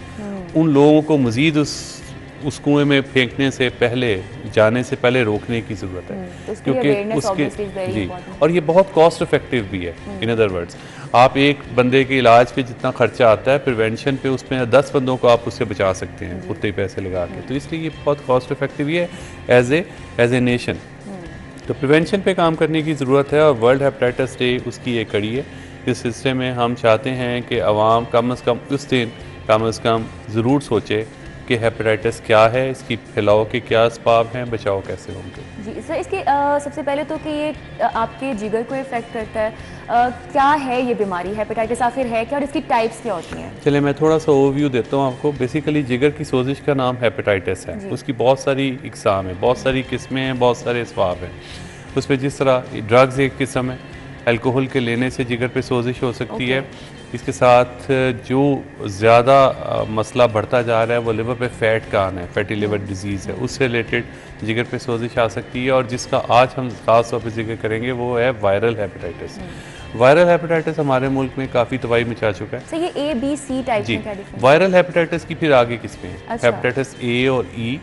उन लोगों को मज़ीद उस कुएँ में फेंकने से पहले, जाने से पहले रोकने की ज़रूरत है, क्योंकि उसके जी, और ये बहुत कॉस्ट इफेक्टिव भी है। इन अदर वर्ड्स, आप एक बंदे के इलाज पे जितना खर्चा आता है, प्रिवेंशन पे उसमें 10 बंदों को आप उससे बचा सकते हैं उतने ही पैसे लगा के। तो इसलिए ये बहुत कॉस्ट इफेक्टिव ही है एज ए नेशन। तो प्रिवेंशन पे काम करने की ज़रूरत है और वर्ल्ड हेपेटाइटिस डे उसकी एक कड़ी है। इस सिलसिले में हम चाहते हैं कि आवाम कम अज़ कम उस दिन कम अज़ कम ज़रूर सोचे कि हेपेटाइटिस क्या है, इसकी फैलाव के क्या असबाब हैं, बचाव कैसे होंगे। जी सर, इसके सबसे पहले तो कि ये आपके जिगर को इफेक्ट करता है, क्या है ये बीमारी, हेपेटाइटिस आखिर है क्या और इसकी टाइप्स क्या होती हैं? चलिए मैं थोड़ा सा ओवरव्यू देता हूँ आपको। बेसिकली जिगर की सोजिश का नाम हेपेटाइटिस है। उसकी बहुत सारी इकसाम है, बहुत सारी किस्में हैं, बहुत सारे असबाब हैं। उसमें जिस तरह ड्रग्स एक किस्म है, अल्कोहल के लेने से जिगर पे सोजिश हो सकती है। इसके साथ जो ज़्यादा मसला बढ़ता जा रहा है वो लिवर पे फैट का आना है, फैटी लिवर डिजीज़ है, उससे रिलेटेड जिगर पे सोजिश आ सकती है। और जिसका आज हम ख़ास तौर पे जिक्र करेंगे वो है वायरल हेपेटाइटिस। वायरल हेपेटाइटिस हमारे मुल्क में काफ़ी तबाही मचा चुका है। सर, ये ए बी सी टाइप में क्या डिफरेंस? वायरल हेपेटाइटिस की फिर आगे किस्में हैं। अच्छा। हेपेटाइटिस ए और ई,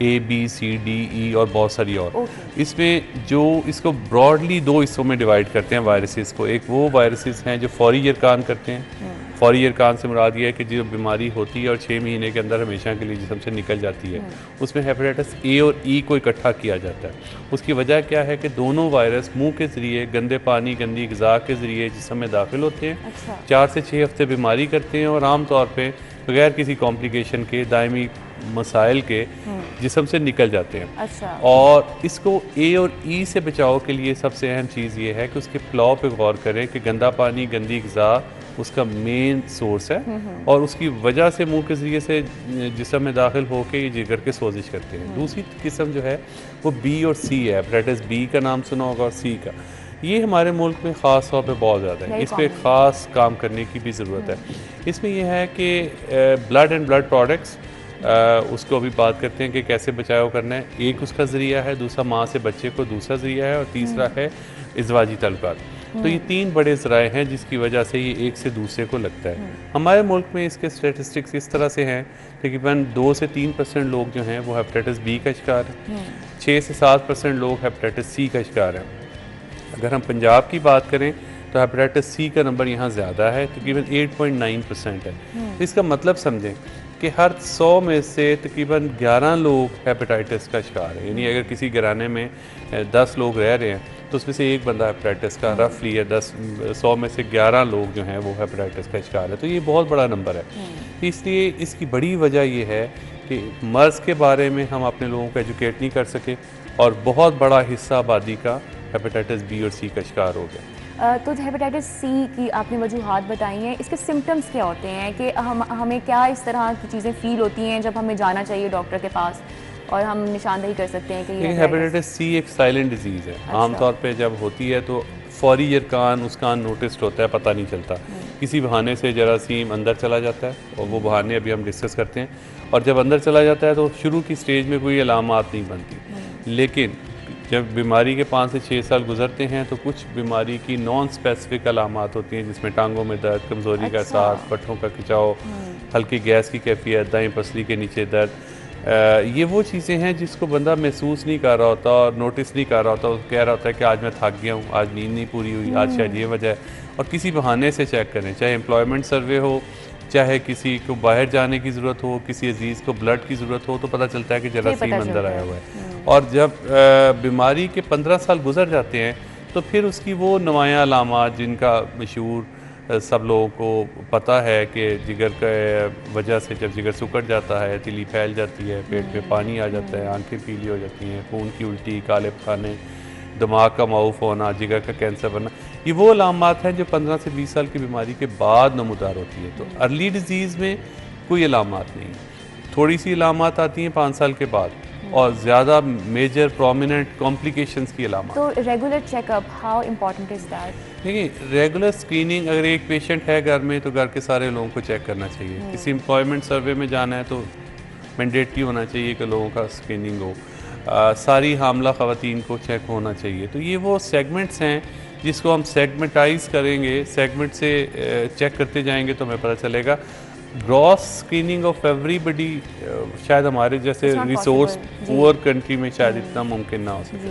A B C D E और बहुत सारी और। इसमें जो इसको ब्रॉडली दो हिस्सों में डिवाइड करते हैं वायरसेस को। एक वो वायरसेस हैं जो फौरी यरकान करते हैं। फौरी यरकान से मुराद ये है कि जो बीमारी होती है और 6 महीने के अंदर हमेशा के लिए जिस्म से निकल जाती है, उसमें हेपेटाइटिस ए और ई को इकट्ठा किया जाता है। उसकी वजह क्या है कि दोनों वायरस मुंह के ज़रिए, गंदे पानी, गंदी ग़िज़ा के ज़रिए जिस्म में दाखिल होते हैं। अच्छा। 4 से 6 हफ्ते बीमारी करते हैं और आम तौर पे बगैर किसी कॉम्प्लिकेशन के, दायमी मसाइल के जिस्म से निकल जाते हैं। अच्छा। और इसको ए और ई से बचाव के लिए सबसे अहम चीज़ ये है कि उसके फ्लॉ पे गौर करें कि गंदा पानी, गंदी ग़िज़ा उसका मेन सोर्स है और उसकी वजह से मुंह के ज़रिए से जिस्म में दाखिल होकर ये जिगर के सोजिश करते हैं। दूसरी किस्म जो है वो बी और सी है। हेपेटाइटिस बी का नाम सुना होगा और सी का। ये हमारे मुल्क में ख़ास तौर पे बहुत ज़्यादा है। इस पर ख़ास काम करने की भी ज़रूरत है। इसमें यह है कि ब्लड एंड ब्लड प्रोडक्ट्स, उसको अभी बात करते हैं कि कैसे बचाव करना है। एक उसका ज़रिया है, दूसरा माँ से बच्चे को दूसरा ज़रिया है और तीसरा है इज़वाजी तल्क़ात। तो ये 3 बड़े ज़राए हैं जिसकी वजह से ये एक से दूसरे को लगता है। हमारे मुल्क में इसके स्टेटिस्टिक्स इस तरह से हैं, तकरीबन 2 से 3% लोग जो हैं वो हेपेटाइटिस बी का शिकार हैं, 6 से 7% लोग हेपेटाइटिस सी का शिकार हैं। अगर हम पंजाब की बात करें तो हेपेटाइटिस सी का नंबर यहाँ ज़्यादा है, तकरीबन 8.9% है। तो इसका मतलब समझें कि हर 100 में से तकरीबन 11 लोग हेपेटाइटिस का शिकार है। यानी अगर किसी घराने में 10 लोग रह रहे हैं तो उसमें से एक बंदा हेपेटाइटिस का रफली है, 100 में से 11 लोग जो हैं वो हेपेटाइटिस का शिकार है। तो ये बहुत बड़ा नंबर है। इसलिए इसकी बड़ी वजह ये है कि मर्ज़ के बारे में हम अपने लोगों को एजुकेट नहीं कर सके और बहुत बड़ा हिस्सा आबादी का हेपेटाइटिस बी और सी का शिकार हो गया। तो हेपेटाइटिस सी की आपने वजूहात बताई हैं, इसके सिम्टम्स क्या होते हैं कि हमें क्या इस तरह की चीज़ें फ़ील होती हैं जब हमें जाना चाहिए डॉक्टर के पास और हम निशानदेही कर सकते हैं कि ये हेपेटाइटिस सी एक साइलेंट डिजीज़ है। अच्छा। आमतौर पे जब होती है तो फौरी यरकान उसका अननोटिस्ड होता है, पता नहीं चलता। किसी बहाने से जरासीम अंदर चला जाता है और वो बहाने अभी हम डिस्कस करते हैं। और जब अंदर चला जाता है तो शुरू की स्टेज में कोई अलामात नहीं बनती, लेकिन जब बीमारी के 5 से 6 साल गुजरते हैं तो कुछ बीमारी की नॉन स्पेसिफिक अलामात होती हैं, जिसमें टांगों में दर्द, कमज़ोरी का एहसास, पट्ठों का खिंचाव, हल्की गैस की कैफियत, दाएं पसली के नीचे दर्द। ये वो चीज़ें हैं जिसको बंदा महसूस नहीं कर रहा होता और नोटिस नहीं कर रहा होता। वो कह रहा होता है कि आज मैं थक गया हूँ, आज नींद नहीं पूरी हुई, आज शायद ये वजह है। और किसी बहाने से चेक करें, चाहे एम्प्लॉयमेंट सर्वे हो, चाहे किसी को बाहर जाने की ज़रूरत हो, किसी अजीज़ को ब्लड की ज़रूरत हो, तो पता चलता है कि जरासीम अंदर आया हुआ है। और जब बीमारी के 15 साल गुजर जाते हैं तो फिर उसकी वो नुमायाँ अलामात जिनका मशहूर सब लोगों को पता है कि जिगर के वजह से जब जिगर सुकड़ जाता है, तिली फैल जाती है, पेट में पानी आ जाता है, आंखें पीली हो जाती हैं, खून की उल्टी, काले खाने, दिमाग का माउफ होना, जिगर का कैंसर बनना, ये वो अलामात हैं जो 15 से 20 साल की बीमारी के बाद नमूदार होती है। तो अर्ली डिजीज़ में कोई अलामात नहीं, थोड़ी सी अलामात आती हैं 5 साल के बाद और ज़्यादा मेजर प्रोमिनेंट कॉम्प्लिकेशंस की अलामात। तो regular checkup how important is that? देखिए, रेगुलर स्क्रीनिंग, अगर एक पेशेंट है घर में तो घर के सारे लोगों को चेक करना चाहिए। किसी एम्प्लॉयमेंट सर्वे में जाना है तो मैंडेटरी होना चाहिए कि लोगों का स्क्रीनिंग हो। सारी हामला ख़वातीन को चेक होना चाहिए। तो ये वो सेगमेंट्स हैं जिसको हम सेगमेंटाइज करेंगे, सेगमेंट से चेक करते जाएंगे तो हमें पता चलेगा। ग्रॉस स्क्रीनिंग ऑफ एवरीबडी शायद हमारे जैसे रिसोर्स पुअर कंट्री में शायद इतना मुमकिन ना हो सके।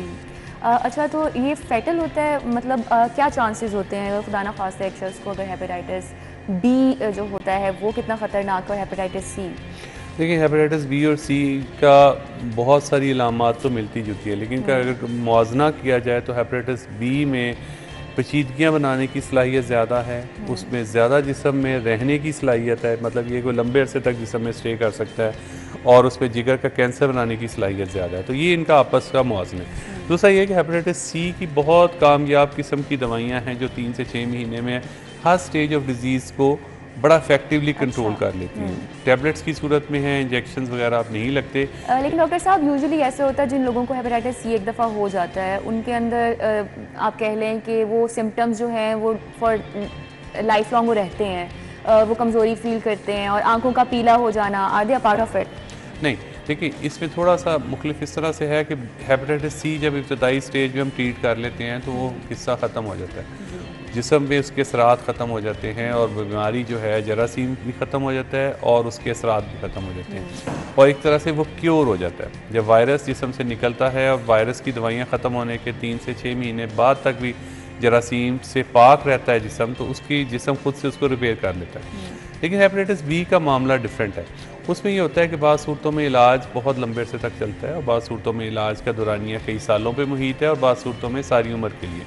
अच्छा, तो ये फैटल होता है, मतलब क्या चांसेस होते हैं अगर खुदा ना खास्ता एक शख्स को अगर हेपेटाइटिस बी जो होता है वो कितना ख़तरनाक है, और हेपेटाइटिस सी? देखिए, हेपेटाइटिस बी और सी का बहुत सारी अलामात तो मिलती जुलती है, लेकिन अगर मुआजना किया जाए तो हेपेटाइटिस बी में पेचीदगियाँ बनाने की सलाहियत ज़्यादा है, उसमें ज़्यादा जिस्म में रहने की सलाहियत है, मतलब ये कोई लंबे अरसे तक जिस्म में स्टे कर सकता है, और उसमें जिगर का कैंसर बनाने की सलाहियत ज़्यादा है। तो ये इनका आपस का मुआवजा है। दूसरा ये कि हेपेटाइटिस सी की बहुत कामयाब किस्म की दवाइयाँ हैं जो 3 से 6 महीने में हर स्टेज ऑफ डिज़ीज़ को बड़ा इफेक्टिवली कंट्रोल कर लेती हैं। टैबलेट्स की सूरत में है, इंजेक्शंस वगैरह आप नहीं लगते। लेकिन डॉक्टर साहब, यूजुअली ऐसे होता है जिन लोगों को हेपेटाइटिस सी एक दफ़ा हो जाता है उनके अंदर आप कह लें कि वो सिम्टम्स जो हैं वो फॉर लाइफ लॉन्ग वो रहते हैं, वो कमज़ोरी फील करते हैं और आंखों का पीला हो जाना, are they a part of it? नहीं, देखिए, इसमें थोड़ा सा मुख्तलिफ इस तरह से है कि हेपेटाइटिस सी जब इब्तदाई स्टेज में हम ट्रीट कर लेते हैं तो वो किस्सा ख़त्म हो जाता है, जिस्म में उसके असरात ख़त्म हो जाते हैं और बीमारी जो है जरासीम भी ख़त्म हो जाता है और उसके असरात भी ख़त्म हो जाते हैं, और एक तरह से वो क्योर हो जाता है। जब वायरस जिस्म से निकलता है और वायरस की दवाइयाँ ख़त्म होने के 3 से 6 महीने बाद तक भी जरासीम से पाक रहता है जिस्म, तो उसकी जिस्म खुद से उसको रिपेयर कर लेता है। लेकिन हेपेटाइटिस बी का मामला डिफरेंट है। उसमें ये होता है कि बाद सूरतों में इलाज बहुत लंबे अरसे तक चलता है और बाद सूरतों में इलाज का दौरानिया कई सालों पे मुहित है और बाद सूरतों में सारी उम्र के लिए।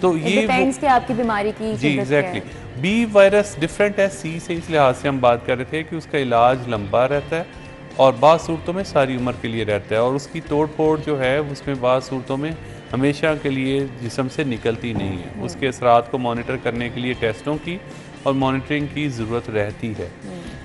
तो ये डिपेंड्स कि आपकी बीमारी की जी एग्जैक्टली बी वायरस डिफरेंट है सी से, इस लिहाज से हम बात कर रहे थे कि उसका इलाज लंबा रहता है और बाद सूरतों में सारी उम्र के लिए रहता है, और उसकी तोड़ फोड़ जो है उसमें बाद सूरतों में हमेशा के लिए जिस्म से निकलती नहीं है। उसके असरात को मॉनिटर करने के लिए टेस्टों की और मॉनिटरिंग की ज़रूरत रहती है।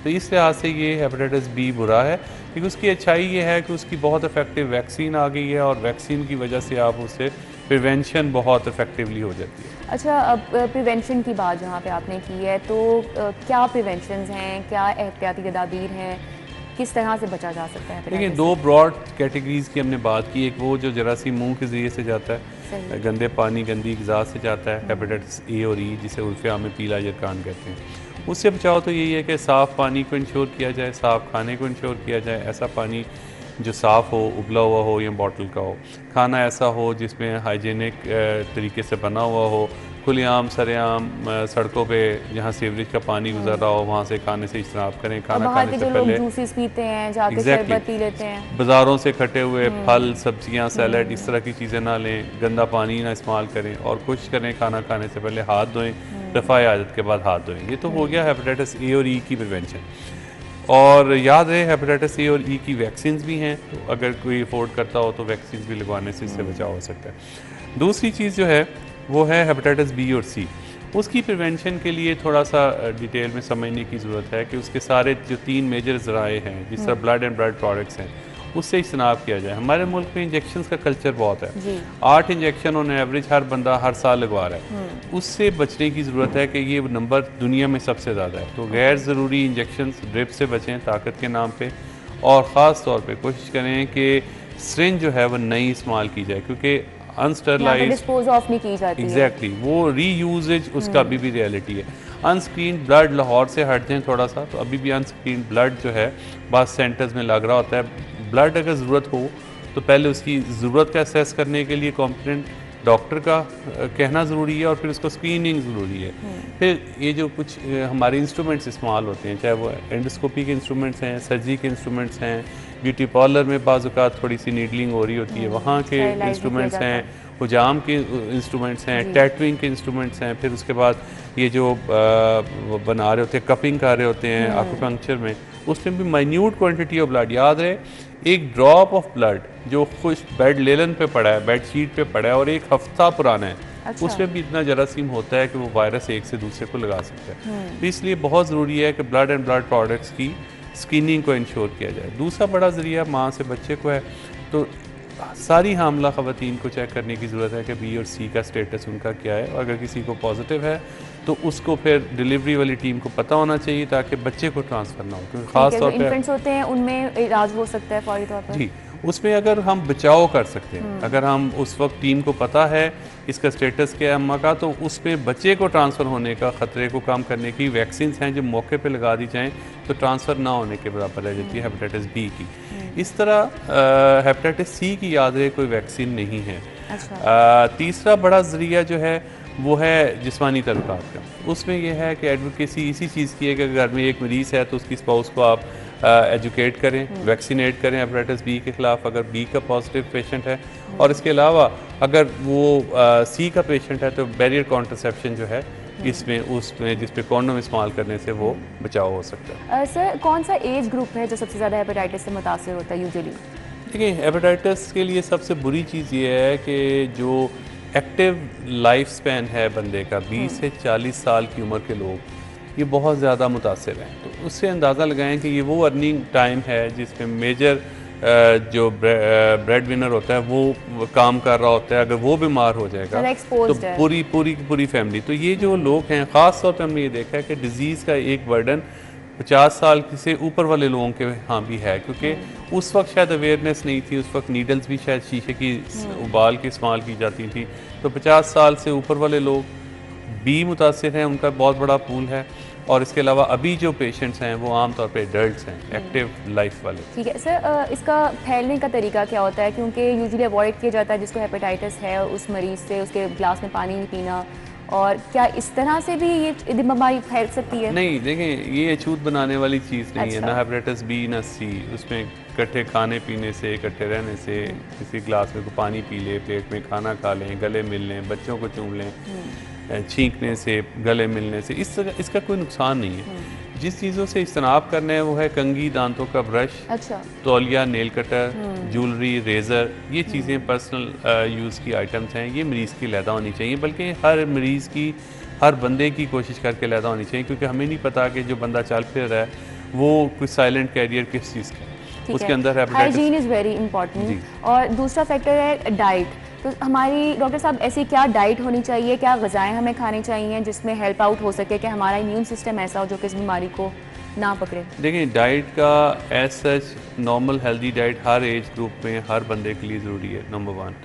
तो इस लिहाज से ये हेपेटाइटिस बी बुरा है, क्योंकि उसकी अच्छाई ये है कि उसकी बहुत इफेक्टिव वैक्सीन आ गई है और वैक्सीन की वजह से आप उससे प्रिवेंशन बहुत इफेक्टिवली हो जाती है। अच्छा, अब प्रिवेंशन की बात जहाँ पे आपने की है, तो क्या प्रिवेंशंस हैं, क्या एहतियाती तदाबीर हैं, किस तरह से बचा जा सकता है? देखिए, 2 ब्रॉड कैटेगरीज की हमने बात की। एक वो जो जरासीम मुंह के ज़रिए से जाता है, गंदे पानी गंदी ग़िज़ा से जाता है, हेपेटाइटिस ए और ई, जिसे उर्फ़े आम में पीला जरकान कहते हैं। उससे बचाव तो यही है कि साफ़ पानी को इंश्योर किया जाए, साफ़ खाने को इंश्योर किया जाए, ऐसा पानी जो साफ़ हो, उबला हुआ हो या बॉटल का हो, खाना ऐसा हो जिसमें हाइजीनिक तरीके से बना हुआ हो, खुलेआम सरेआम सड़कों पे जहाँ सीवरेज का पानी गुजर रहा हो वहाँ से खाने से इजराब करें। खाना खाने से पहले जूसेस पीते हैं, जाके शरबत पी लेते हैं, बाज़ारों से खटे हुए फल, सब्जियाँ, सैलड, इस तरह की चीज़ें ना लें, गंदा पानी ना इस्तेमाल करें, और कोशिश करें खाना खाने से पहले हाथ धोएं, रफ़ाए आदत के बाद हाथ धोएं। ये तो हो गया हेपेटाइटिस ए और ई की प्रिवेंशन। और याद रहे, हेपेटाइटिस ए और ई की वैक्सीन भी हैं, तो अगर कोई अफोर्ड करता हो तो वैक्सीन भी लगवाने से इससे बचाव हो सकता है। दूसरी चीज़ जो है वो है हेपेटाइटिस बी और सी। उसकी प्रिवेंशन के लिए थोड़ा सा डिटेल में समझने की ज़रूरत है कि उसके सारे जो 3 मेजर ज़राए हैं, जिस तरह ब्लड एंड ब्लड प्रोडक्ट्स हैं, उससे इज्तनाब किया जाए। हमारे मुल्क में इंजेक्शंस का कल्चर बहुत है, 8 इंजेक्शन ऑन एवरेज हर बंदा हर साल लगवा रहा है। उससे बचने की ज़रूरत है कि ये नंबर दुनिया में सबसे ज़्यादा है। तो गैर ज़रूरी इंजेक्शंस, ड्रिप से बचें ताकत के नाम पे, और ख़ास तौर पे कोशिश करें कि सिरिंज जो है वो नई इस्तेमाल की जाए, क्योंकि अनस्टरलाइज डिस्पोज ऑफ नहीं की जाती एग्जैक्टली वो रीयूजेज उसका अभी भी रियलिटी है। अनस्क्रीन ब्लड, लाहौर से हट जाएँ थोड़ा सा, तो अभी भी अनस्क्रीन ब्लड जो है बाद सेंटर्स में लग रहा होता है। ब्लड अगर ज़रूरत हो तो पहले उसकी ज़रूरत का असेस करने के लिए कॉम्पिटेंट डॉक्टर का कहना ज़रूरी है और फिर उसको स्क्रीनिंग ज़रूरी है। फिर ये जो कुछ हमारे इंस्ट्रूमेंट्स इस्तेमाल होते हैं, चाहे वो एंडोस्कोपी के इंस्ट्रूमेंट्स हैं, सर्जरी के इंस्ट्रूमेंट्स हैं, ब्यूटी पार्लर में बाज़ औक़ात थोड़ी सी नीडलिंग हो रही होती है, वहाँ के इंस्ट्रूमेंट्स हैं, हुजाम के इंस्ट्रूमेंट्स हैं, टैटूइंग के इंस्ट्रूमेंट्स हैं। फिर उसके बाद ये जो बना रहे होते हैं, कपिंग कर रहे होते हैं एक्यूपंक्चर में, उसमें भी माइन्यूट क्वांटिटी ऑफ ब्लड, याद रहे एक ड्रॉप ऑफ ब्लड जो खुश बेड लेलन पे पड़ा है, बेड शीट पे पड़ा है और 1 हफ्ता पुराना है, अच्छा। उसमें भी इतना जरासीम होता है कि वो वायरस एक से दूसरे को लगा सकता है। तो इसलिए बहुत ज़रूरी है कि ब्लड एंड ब्लड प्रोडक्ट्स की स्क्रीनिंग को इंश्योर किया जाए। दूसरा बड़ा ज़रिया माँ से बच्चे को है, तो सारी हामला ख़वातीन को चेक करने की ज़रूरत है कि बी और सी का स्टेटस उनका क्या है, और अगर किसी को पॉजिटिव है तो उसको फिर डिलीवरी वाली टीम को पता होना चाहिए ताकि बच्चे को ट्रांसफ़र ना हो, क्योंकि ख़ास तौर पे इन्फेंट्स होते हैं उनमें इलाज हो सकता है फौरी तौर पर। जी, उसमें अगर हम बचाव कर सकते हैं, अगर हम उस वक्त टीम को पता है इसका स्टेटस क्या है अम्मा का, तो उसमें बच्चे को ट्रांसफ़र होने का ख़तरे को कम करने की वैक्सीन हैं जो मौके पे लगा दी जाएं तो ट्रांसफ़र ना होने के बराबर रह जाती है हेपेटाइटिस बी की। इस तरह हेपेटाइटिस सी की याद रहे कोई वैक्सीन नहीं है। अच्छा। तीसरा बड़ा ज़रिया जो है वो है जिस्मानी तल्लुकात का। उसमें यह है कि एडवोकेसी इसी चीज़ की है कि घर में एक मरीज़ है तो उसकी स्पाउस को आप एजुकेट करें, वैक्सीनेट करें हेपेटाइटिस बी के ख़िलाफ़ अगर बी का पॉजिटिव पेशेंट है, और इसके अलावा अगर वो सी का पेशेंट है तो बैरियर कॉन्ट्रसेप्शन जो है इसमें उसमें जिस पे कॉन्डोम इस्तेमाल करने से वो बचाव हो सकता है। सर कौन सा एज ग्रुप है जो सबसे ज़्यादा हेपेटाइटिस से मुतासर होता है यूजुअली? देखिए, हेपेटाइटिस के लिए सबसे बुरी चीज़ ये है कि जो एक्टिव लाइफ स्पैन है बंदे का 20 से 40 साल की उम्र के लोग ये बहुत ज़्यादा मुतासिर हैं। तो उससे अंदाज़ा लगाएं कि ये वो अर्निंग टाइम है जिसमें मेजर जो ब्रेड विनर होता है वो काम कर रहा होता है। अगर वो बीमार हो जाएगा तो पूरी फैमिली, तो ये जो लोग हैं ख़ास तौर पे हमने ये देखा है कि डिज़ीज़ का एक बर्डन 50 साल से ऊपर वाले लोगों के यहाँ भी है, क्योंकि उस वक्त शायद अवेयरनेस नहीं थी, उस वक्त नीडल्स भी शायद शीशे की उबाल के इस्तेमाल की जाती थी। तो 50 साल से ऊपर वाले लोग भी मुतासिर हैं, उनका बहुत बड़ा पूल है। और इसके अलावा अभी जो पेशेंट्स हैं वो आमतौर पे एडल्ट्स हैं, एक्टिव लाइफ वाले। ठीक है सर, इसका फैलने का तरीका क्या होता है? क्योंकि यूजुअली अवॉइड किया जाता है जिसको हेपेटाइटिस है उस मरीज़ से उसके गिलास में पानी नहीं पीना, और क्या इस तरह से भी ये बीमारी फैल सकती है? नहीं, देखें ये अछूत बनाने वाली चीज़ नहीं है, अच्छा। ना हेपेटाइटिस बी ना सी। उसमें इकट्ठे खाने पीने से, इकट्ठे रहने से, किसी गिलास में पानी पी ले, प्लेट में खाना खा लें, गले मिल लें, बच्चों को चूम लें, छींकने से, गले मिलने से, इसका कोई नुकसान नहीं है। जिस चीज़ों से इज्तनाब करना है वो है कंघी, दांतों का ब्रश, अच्छा, तौलिया, नेल कटर, ज्वेलरी, रेज़र, ये चीज़ें पर्सनल यूज़ की आइटम्स हैं। ये मरीज़ की लैदा होनी चाहिए, बल्कि हर मरीज़ की, हर बंदे की कोशिश करके लैदा होनी चाहिए, क्योंकि हमें नहीं पता कि जो बंदा चल फिर रहा है वो कोई साइलेंट कैरियर किस चीज़ का है, उसके अंदर हाइजीन इज़ वेरी इंपॉर्टेंट। और दूसरा फैक्टर है डाइट। तो हमारी डॉक्टर साहब ऐसी क्या डाइट होनी चाहिए, क्या ग़िज़ाएँ हमें खानी चाहिए जिसमें हेल्प आउट हो सके कि हमारा इम्यून सिस्टम ऐसा हो जो कि इस बीमारी को ना पकड़े? देखिए, डाइट का age such normal healthy diet हर एज ग्रुप में हर बंदे के लिए ज़रूरी है, नंबर 1।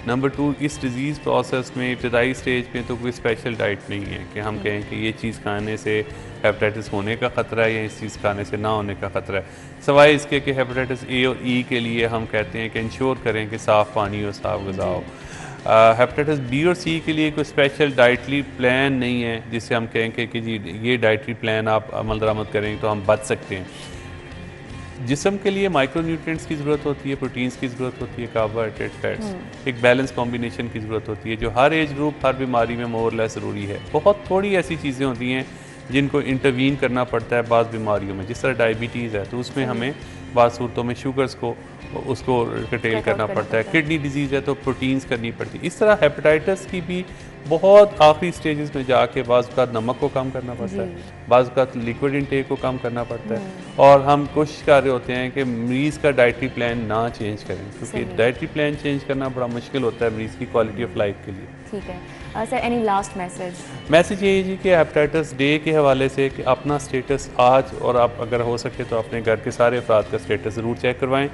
नंबर 2, इस डिज़ीज़ प्रोसेस में इब्तदाई स्टेज में तो कोई स्पेशल डाइट नहीं है कि हम कहें कि ये चीज़ खाने से हेपेटाइटिस होने का ख़तरा है या इस चीज़ खाने से ना होने का ख़तरा है, सवाए इसके कि हेपेटाइटिस ए और ई के लिए हम कहते हैं कि इंश्योर करें कि साफ़ पानी हो, साफ़ ग़िज़ा हो। हेपेटाइटिस बी और सी के लिए कोई स्पेशल डाइटरी प्लान नहीं है जिससे हम कहें कि जी ये डाइटरी प्लान आप अमल दरामद करें तो हम बच सकते हैं। जिस्म के लिए माइक्रोन्यूट्रिएंट्स की ज़रूरत होती है, प्रोटीन्स की ज़रूरत होती है, कार्बोहाइड्रेट, फैट्स, एक बैलेंस कॉम्बिनेशन की ज़रूरत होती है जो हर एज ग्रुप, हर बीमारी में मोर लेस ज़रूरी है। बहुत थोड़ी ऐसी चीज़ें होती हैं जिनको इंटरवीन करना पड़ता है बाज़ बीमारियों में, जिस तरह डायबिटीज़ है तो उसमें हमें बाज़ सूरतों में शुगर्स को उसको कटेल करना पड़ता है, किडनी डिजीज़ है तो प्रोटीन्स करनी पड़ती है। इस तरह हेपेटाइटिस की भी बहुत आखिरी स्टेजेस में जाके बाज़ औक़ात नमक को कम करना पड़ता है, बाज़ औक़ात लिक्विड इंटेक को कम करना पड़ता है, और हम कोशिश कर रहे होते हैं कि मरीज़ का डाइटरी प्लान ना चेंज करें, क्योंकि डाइटरी प्लान चेंज करना बड़ा मुश्किल होता है मरीज़ की क्वालिटी ऑफ लाइफ के लिए। ठीक है सर, एनी लास्ट मैसेज ये है जी कि हेपेटाइटिस डे के हवाले से कि अपना स्टेटस आज, और आप अगर हो सके तो अपने घर के सारे अफराद का स्टेटस ज़रूर चेक करवाएं,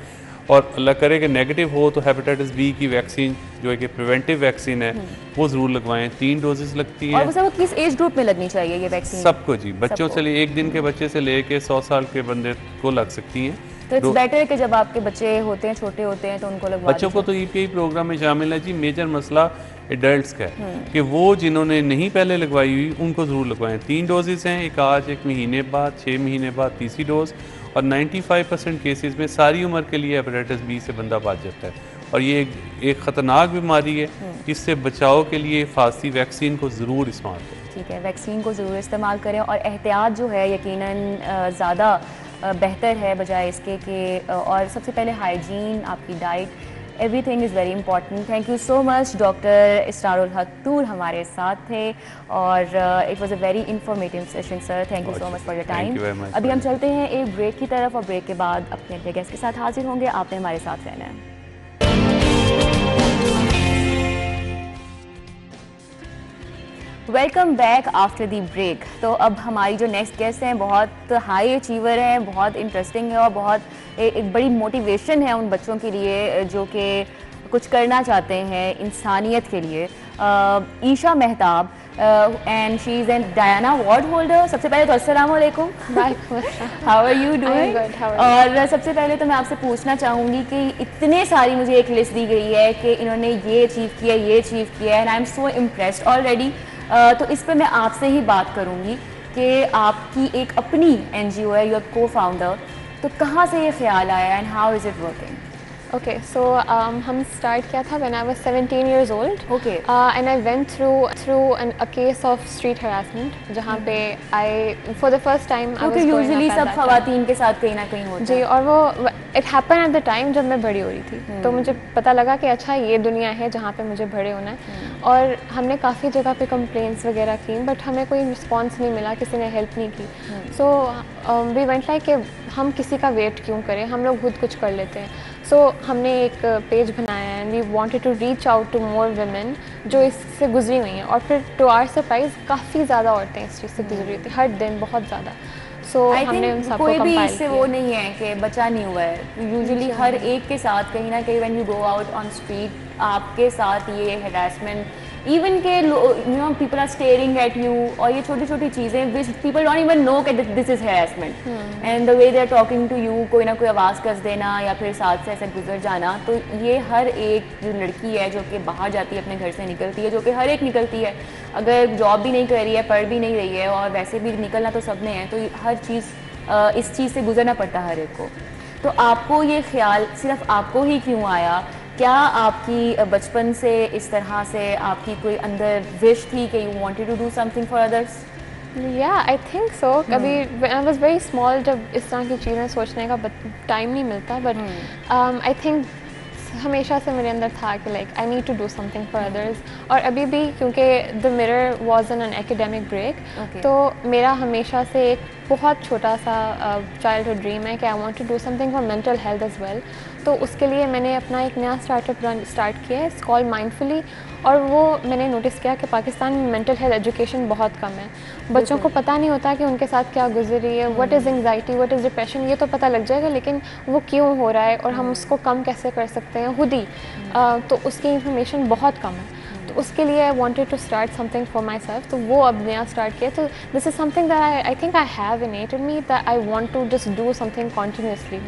और अल्लाह करे कि नेगेटिव हो तो हेपेटाइटिस बी की वैक्सीन जो है कि प्रिवेंटिव वैक्सीन है वो ज़रूर लगवाएं। 3 डोजेस लगती हैं। और वो किस एज ग्रुप में लगनी चाहिए ये वैक्सीन? सबको जी, बच्चों से ले 1 दिन के बच्चे से लेके 100 साल के बंदे को लग सकती हैं। तो इट्स बेटर कि जब आपके बच्चे होते हैं, छोटे होते हैं, तो उनको लगवा बच्चों को तो EPI प्रोग्राम में शामिल है जी। मेजर मसला एडल्ट्स का है कि वो जिन्होंने नहीं पहले लगवाई हुई उनको ज़रूर लगवाएं। 3 डोजेज़ हैं, एक आज, 1 महीने बाद, 6 महीने बाद तीसरी डोज, और 95% केसेस में सारी उम्र के लिए हेपेटाइटिस बी से बंदा बच जाता है। और ये एक ख़तरनाक बीमारी है, इससे बचाव के लिए फांसी वैक्सीन को ज़रूर इस्तेमाल करें। ठीक है, वैक्सीन को ज़रूर इस्तेमाल करें और एहतियात जो है यकीनन ज़्यादा बेहतर है बजाय इसके कि और सबसे पहले हाइजीन, आपकी diet, everything is very important. Thank you so much. Doctor Israrul Haq Toor हमारे साथ थे और it was a very informative session sir. Thank you so much for your time. अभी हम चलते हैं एक ब्रेक की तरफ और ब्रेक के बाद अपने गेस्ट के साथ हाजिर होंगे। आपने हमारे साथ रहना है। Welcome back after the break. तो अब हमारी जो नेक्स्ट गेस्ट हैं बहुत हाई अचीवर हैं, बहुत इंटरेस्टिंग है और बहुत एक बड़ी मोटिवेशन है उन बच्चों के लिए जो कि कुछ करना चाहते हैं इंसानियत के लिए। Esha Mehtab and she is an Diana award holder. सबसे पहले तो अस्सलाम वालेकुम। How are you doing? और सबसे पहले तो मैं आपसे पूछना चाहूँगी कि इतने सारी मुझे एक लिस्ट दी गई है कि इन्होंने ये अचीव किया, ये अचीव किया and I am so impressed already. तो इस पर मैं आपसे ही बात करूँगी कि आपकी एक अपनी NGO है, यू आर को-फाउंडर, तो कहाँ से ये ख्याल आया and how is it working? Okay, so हम start किया था when I was 17 years old. Okay. And I went through a case of street harassment जहाँ पे for the first time I was growing up usually at सब that ख़वातीन के साथ कहीं ना कहीं होता जी, है। और वो it happened at the time जब मैं बड़ी हो रही थी। तो मुझे पता लगा कि अच्छा ये दुनिया है जहाँ पे मुझे बड़े होना है। और हमने काफ़ी जगह पे कंप्लेंट्स वगैरह की बट हमें कोई रिस्पॉन्स नहीं मिला, किसी ने हेल्प नहीं की। सो वी वेंट लाइक कि हम किसी का वेट क्यों करें, हम लोग खुद कुछ कर लेते हैं। सो हमने एक पेज बनाया and we wanted to reach out to more women जो इससे गुजरी हुई हैं। और फिर टू आवर सरप्राइज काफ़ी ज़्यादा औरतें इस चीज़ से गुजरी थी हर दिन, बहुत ज़्यादा। सो हमने उन सबको कोई भी कंपाइल इससे किया। वो नहीं है कि बचा नहीं हुआ है। यूजुअली हर एक के साथ कहीं ना कहीं when you go out on street आपके साथ ये हरासमेंट, इवन के you know people are staring at you, और ये छोटी छोटी चीज़ें which people don't even know कि this is harassment and the way they are talking to you, कोई ना कोई आवाज़ कस देना या फिर साथ से ऐसे गुजर जाना। तो ये हर एक जो लड़की है जो कि बाहर जाती है, अपने घर से निकलती है, जो कि हर एक निकलती है, अगर जॉब भी नहीं कर रही है, पढ़ भी नहीं रही है और वैसे भी निकलना तो सब ने है, तो हर चीज़ इस चीज़ से गुजरना पड़ता है हर एक को। तो आपको ये ख्याल सिर्फ आपको ही क्यों आया? क्या आपकी बचपन से इस तरह से आपकी कोई अंदर विश थी कि you wanted to do something for others? या आई थिंक सो। कभी आई वाज वेरी स्मॉल जब इस तरह की चीज़ें सोचने का टाइम नहीं मिलता, बट आई थिंक हमेशा से मेरे अंदर था कि like I need to do something for others. और अभी भी क्योंकि the mirror was in an academic break, तो मेरा हमेशा से एक बहुत छोटा सा चाइल्डहुड ड्रीम है कि I want to do something for mental health as well. तो उसके लिए मैंने अपना एक नया स्टार्टअप स्टार्ट किया है, इट्स कॉल्ड माइंडफुली। और वो मैंने नोटिस किया कि पाकिस्तान में मेंटल हेल्थ एजुकेशन बहुत कम है। बच्चों को पता नहीं होता कि उनके साथ क्या गुजर रही है, what is anxiety, what is depression, ये तो पता लग जाएगा, लेकिन वो क्यों हो रहा है और हम उसको कम कैसे कर सकते हैं खुद ही, तो उसकी इंफॉर्मेशन बहुत कम है। तो उसके लिए I wanted to start something for myself, तो वो अब नया स्टार्ट किया। तो this is something that I think I have innate in me, that I want to just do something continuously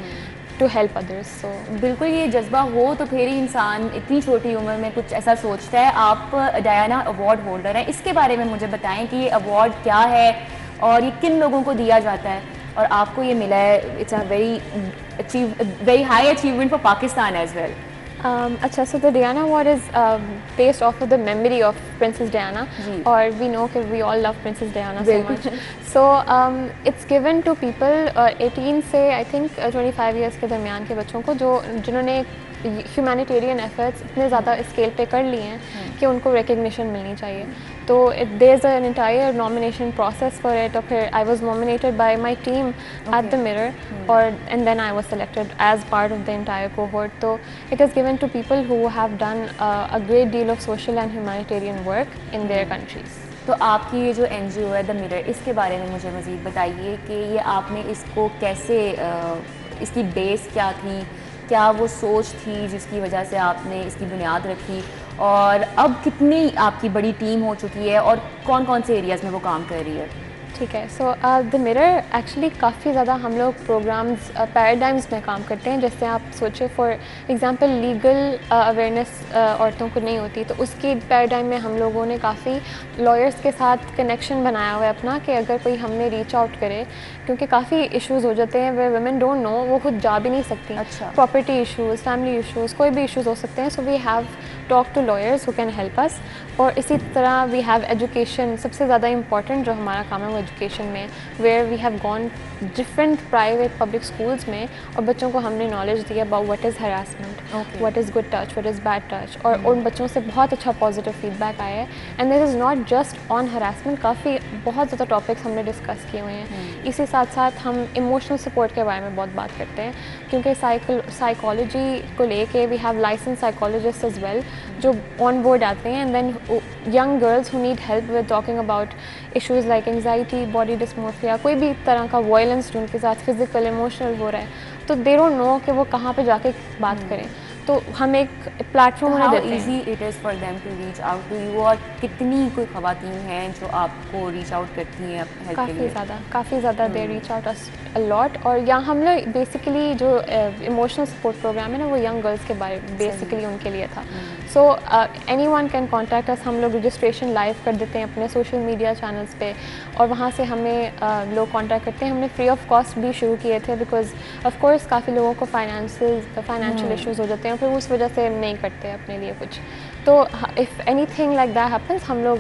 to help others. So बिल्कुल, ये जज्बा हो तो फिर ही इंसान इतनी छोटी उम्र में कुछ ऐसा सोचता है। आप डायना अवार्ड होल्डर हैं, इसके बारे में मुझे बताएं कि ये अवार्ड क्या है और ये किन लोगों को दिया जाता है और आपको ये मिला है। It's a very high achievement for Pakistan as well. अच्छा, so the Diana Award is based off of the memory of Princess Diana, or we know that we all love Princess Diana so much. So it's given to people 18 से I think 25 years के दरमियान के बच्चों को जो जिन्होंने humanitarian efforts इतने ज़्यादा स्केल पे कर लिए हैं कि उनको रिकग्निशन मिलनी चाहिए। तो there is an entire nomination process for it, और फिर I was nominated by my team at the Mirror, और and then I was selected as part of the entire cohort. तो it is given to people who have done a great deal of social and humanitarian work in their countries. तो आपकी ये जो NGO है the mirror, इसके बारे में मुझे मज़ीद बताइए कि ये आपने इसको कैसे इसकी बेस क्या थी, क्या वो सोच थी जिसकी वजह से आपने इसकी बुनियाद रखी, और अब कितनी आपकी बड़ी टीम हो चुकी है और कौन कौन से एरियाज़ में वो काम कर रही है? ठीक है, सो द मिरर एक्चुअली काफ़ी ज़्यादा हम लोग प्रोग्राम्स पैराडाइम्स में काम करते हैं। जैसे आप सोचें फॉर एग्जांपल लीगल अवेयरनेस औरतों को नहीं होती, तो उसकी पैराडाइम में हम लोगों ने काफ़ी लॉयर्स के साथ कनेक्शन बनाया हुआ है अपना, कि अगर कोई हमें रीच आउट करे, क्योंकि काफ़ी इश्यूज़ हो जाते हैं वे वुमेन डोंट नो, वो खुद जा भी नहीं सकती। अच्छा। प्रॉपर्टी इश्यूज़, फैमिली इश्यूज़, कोई भी इश्यूज़ हो सकते हैं। So we have talk to lawyers who can help us. और इसी तरह वी हैव एजुकेशन, सबसे ज़्यादा इंपॉर्टेंट जो हमारा काम है वो एजुकेशन में, where we have gone different private public schools में और बच्चों को हमने नॉलेज दी about what is harassment, what is good touch, what is bad touch, और उन बच्चों से बहुत अच्छा पॉजिटिव फीडबैक आया है। And this is not just on harassment, काफ़ी बहुत ज़्यादा टॉपिक्स हमने डिस्कस किए हुए हैं। इसी साथ साथ हम इमोशनल सपोर्ट के बारे में बहुत बात करते हैं, क्योंकि साइकोलॉजी को लेके we have license psychologist as well जो ऑन बोर्ड आते हैं। And then young girls who need help with talking about issues like anxiety, body dysmorphia, कोई भी तरह का वायलेंस जो उनके साथ फिजिकल इमोशनल हो रहा है, तो दे डोंट नो कि वो कहाँ पे जाके बात करें। तो हम एक प्लेटफॉर्म उन्हें देते हैं। Easy it is for them to reach out to you, और कितनी कोई ख़वातीन हैं जो आपको रीच आउट करती हैं हेल्प के लिए? काफ़ी ज़्यादा they reach out us a lot. और यहाँ हम लोग बेसिकली जो इमोशनल सपोर्ट प्रोग्राम है ना, वो यंग गर्ल्स के बारे बेसिकली उनके लिए था। So anyone can contact us. हम लोग रजिस्ट्रेशन लाइव कर देते हैं अपने सोशल मीडिया चैनल्स पे, और वहाँ से हमें लोग कॉन्टैक्ट करते हैं। हमने फ्री ऑफ कॉस्ट भी शुरू किए थे, बिकॉज ऑफ कोर्स काफ़ी लोगों को फाइनेंशियल इश्यूज़ हो जाते हैं, फिर उस वजह से नहीं करते अपने लिए कुछ। तो if anything like that happens, हम लोग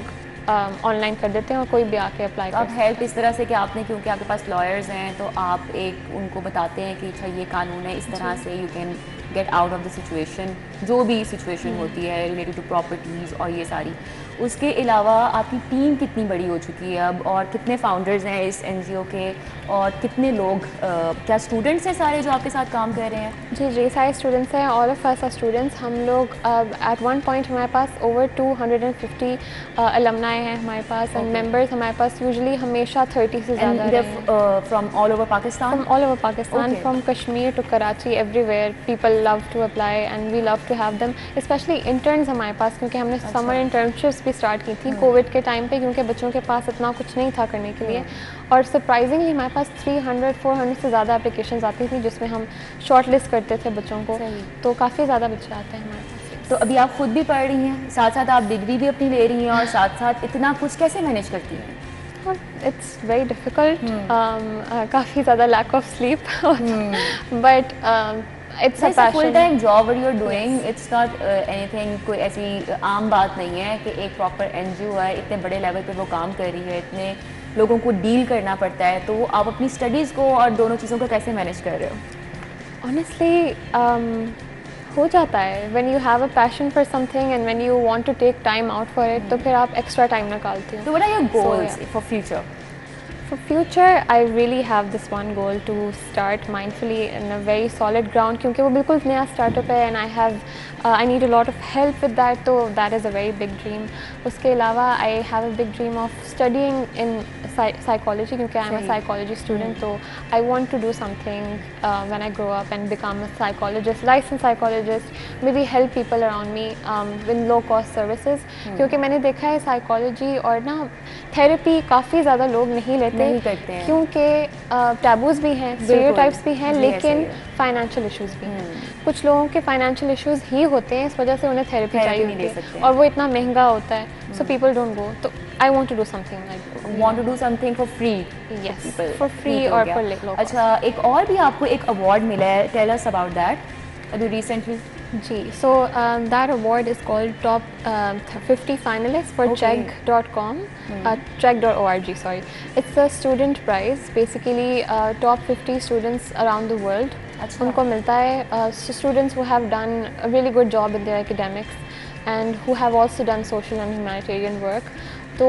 ऑनलाइन कर देते हैं और कोई भी आके अप्लाई कर। अब हेल्प इस तरह से कि आपने, क्योंकि आपके पास लॉयर्स हैं, तो आप एक उनको बताते हैं कि अच्छा ये कानून है, इस तरह से you can get out of the situation, जो भी सिचुएशन होती है रिलेटेड टू प्रॉपर्टीज़ और ये सारी। उसके अलावा आपकी टीम कितनी बड़ी हो चुकी है अब, और कितने फाउंडर्स हैं इस एनजीओ के, और कितने लोग, क्या स्टूडेंट्स हैं सारे जो आपके साथ काम कर रहे हैं? जी सारे स्टूडेंट्स हैं, all of us are students. हम लोग एट वन पॉइंट हमारे पास ओवर 250 अलमनाई हैं हमारे पास, एंड मेंबर्स हमारे पास यूजुअली हमेशा 30 से ज़्यादा from all over Pakistan? From all over Pakistan, from Kashmir to Karachi, everywhere people love to apply and we love to have them. Specially interns हमारे पास, क्योंकि हमने समर इंटर्नशिप्स भी स्टार्ट की थी कोविड के टाइम पे, क्योंकि बच्चों के पास इतना कुछ नहीं था करने के लिए। और सरप्राइजिंगली हमारे पास 300-400 से ज़्यादा एप्लीकेशंस आती थी, जिसमें हम शॉर्ट लिस्ट करते थे बच्चों को। तो काफ़ी ज़्यादा बच्चे आते हैं हमारे पास। तो अभी आप खुद भी पढ़ रही हैं, साथ साथ आप डिग्री भी अपनी ले रही हैं, और साथ साथ इतना कुछ कैसे मैनेज करती हैं? इट्स वेरी डिफ़िकल्ट, काफ़ी ज़्यादा lack of sleep, but it's a full time job what you're doing. It's not anything, कोई ऐसी आम बात नहीं है कि एक प्रॉपर एनजीओ है, इतने बड़े लेवल पे वो काम कर रही है, इतने लोगों को डील करना पड़ता है, तो आप अपनी स्टडीज़ को और दोनों चीज़ों को कैसे मैनेज कर रहे हो? ऑनेस्टली हो जाता है, when you have a passion for something and when you want to take time out for it, तो फिर आप एक्स्ट्रा टाइम निकालते हो। तो what are your goals for future? For future, I really have this one goal to start mindfully in a very solid ground, क्योंकि वो बिल्कुल नया startup है, and I need a lot of help with that, so that is a very big dream. उसके अलावा I have a big dream of studying in psychology, क्योंकि I am a psychology student, so I want to do something when I grow up and become a psychologist, licensed psychologist, maybe help people around me with low cost services, क्योंकि मैंने देखा है psychology और ना therapy काफ़ी ज़्यादा लोग नहीं लेते, क्योंकि टैबूज़ भी हैं, स्टीरियोटाइप्स भी हैं, लेकिन फाइनेंशियल इश्यूज़ भी हैं। कुछ लोगों के फाइनेंशियल इश्यूज़ ही होते हैं, इस वजह से उन्हें थेरेपी चाहिए होती है, और वो इतना महंगा होता है, सो पीपल डोंट गो। तो I want to do something like, want to do something for free. Yes, for free और फॉर लो। अच्छा, एक और भी आपको एक अवार्ड मिला है, टेल अस अबाउट दैट अभी रिसेंटली। जी, so that award is called Top 50 Finalists for Chegg.com, Chegg.org, sorry. It's a student prize, basically top 50 students around the world. उनको मिलता है, students who have done a really good job in their academics and who have also done social and humanitarian work. So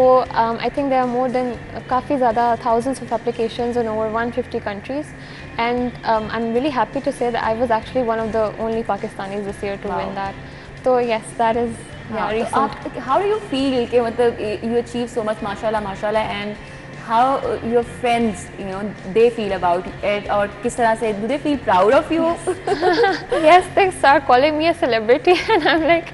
I think there are more than काफ़ी ज़्यादा thousands of applications in over 150 countries, and I'm really happy to say that I was actually one of the only Pakistanis this year to win that. So yes, that is recent. How do you feel कि मतलब you achieve so much, mashallah, and how your friends, you know, they feel about it, और किस तरह से do they feel proud of you? Yes, they start calling me a celebrity, and I'm like,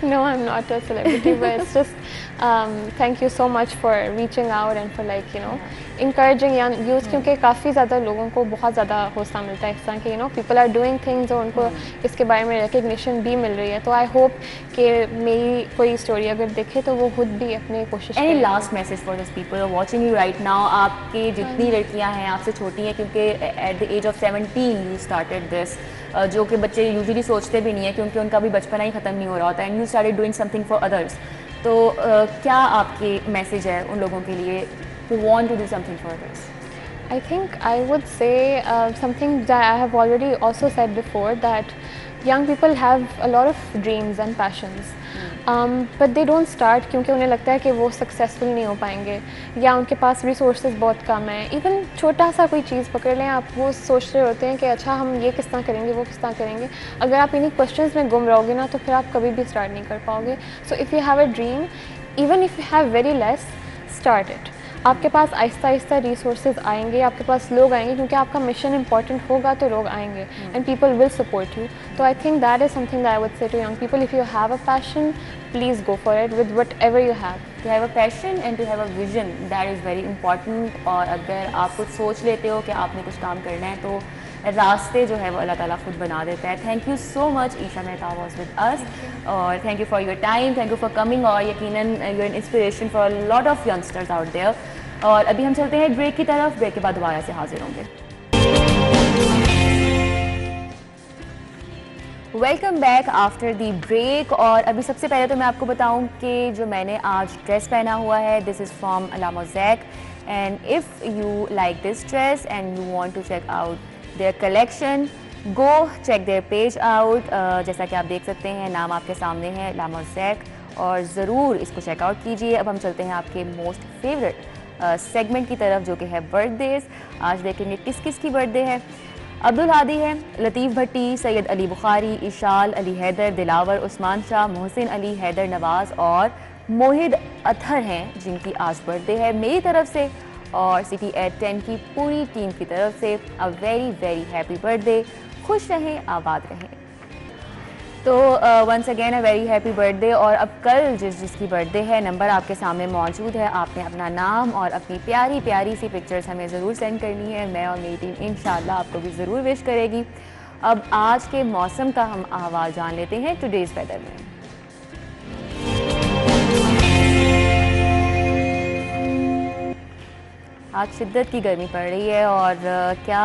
no, I'm not a celebrity, but it's just Thank you so much for reaching out and for like you know encouraging young youth क्योंकि काफ़ी ज़्यादा लोगों को बहुत ज़्यादा हौसला मिलता है इस तरह के people are doing things और उनको इसके बारे में recognition भी मिल रही है तो I hope कि मेरी कोई story अगर देखे तो वो खुद भी अपनी कोशिश Any last message for those people who are watching you right now? आपके जितनी लड़कियां हैं आपसे छोटी हैं क्योंकि at the age of 17 you started this जो कि बच्चे यूजुअली सोचते भी नहीं है क्योंकि उनका भी बचपना ही ख़त्म नहीं हो रहा होता है and you started doing something for others तो क्या आपकी मैसेज है उन लोगों के लिए who want to do something for others? I think I would say something that I have already also said before that young people have a lot of dreams and passions but they don't start क्योंकि उन्हें लगता है कि वो successful नहीं हो पाएंगे या उनके पास resources बहुत कम है even छोटा सा कोई चीज़ पकड़ लें आप वो सोच रहे होते हैं कि अच्छा हम ये किस तरह करेंगे वो किस तरह करेंगे अगर आप इन्हीं questions में गुम रहोगे ना तो फिर आप कभी भी start नहीं कर पाओगे so if you have a dream even if you have very less start it आपके पास आहिस्ता आहिस्ता रिसोर्सेज आएंगे आपके पास लोग आएंगे क्योंकि आपका मिशन इंपॉर्टेंट होगा तो लोग आएंगे and people will support you तो I think that is something that I would say to young people if you have a passion please go for it with whatever you have to have a passion and to have a vision that is very important और अगर आप कुछ सोच लेते हो कि आपने कुछ काम करना है तो रास्ते जो है वो अल्लाह ताला खुद बना देता है thank you so much Isha Mehta was with us और thank you for your time thank you for coming और यकीनन you are an inspiration for lot of youngsters out there और अभी हम चलते हैं ब्रेक की तरफ ब्रेक के बाद दोबारा से हाजिर होंगे welcome back after the break और अभी सबसे पहले तो मैं आपको बताऊं कि जो मैंने आज ड्रेस पहना हुआ है this is from Ala Mosaic and if you like this dress and you want to check out their collection go check their page out जैसा कि आप देख सकते हैं नाम आपके सामने है अला मोज़ैक और ज़रूर इसको चेकआउट कीजिए अब हम चलते हैं आपके मोस्ट फेवरेट सेगमेंट की तरफ जो कि है बर्थडेज आज देखेंगे किस किस की बर्थडे है अब्दुल हादी है लतीफ़ भट्टी सैयद अली बुखारी इशाल अली हैदर दिलावर उस्मान शाह मोहसिन अली हैदर नवाज़ और मोहिद अतहर हैं जिनकी आज बर्थडे है मेरी तरफ से और सिटी एट 10 की पूरी टीम की तरफ से a very very happy birthday खुश रहें आबाद रहें तो once again a very happy birthday और अब कल जिसकी बर्थडे है नंबर आपके सामने मौजूद है आपने अपना नाम और अपनी प्यारी प्यारी सी पिक्चर्स हमें ज़रूर सेंड करनी है मैं और मेरी टीम इंशाल्लाह आपको भी ज़रूर विश करेगी अब आज के मौसम का हम अहवाल जान लेते हैं टुडेज़ वेदर में आज शिद्दत की गर्मी पड़ रही है और क्या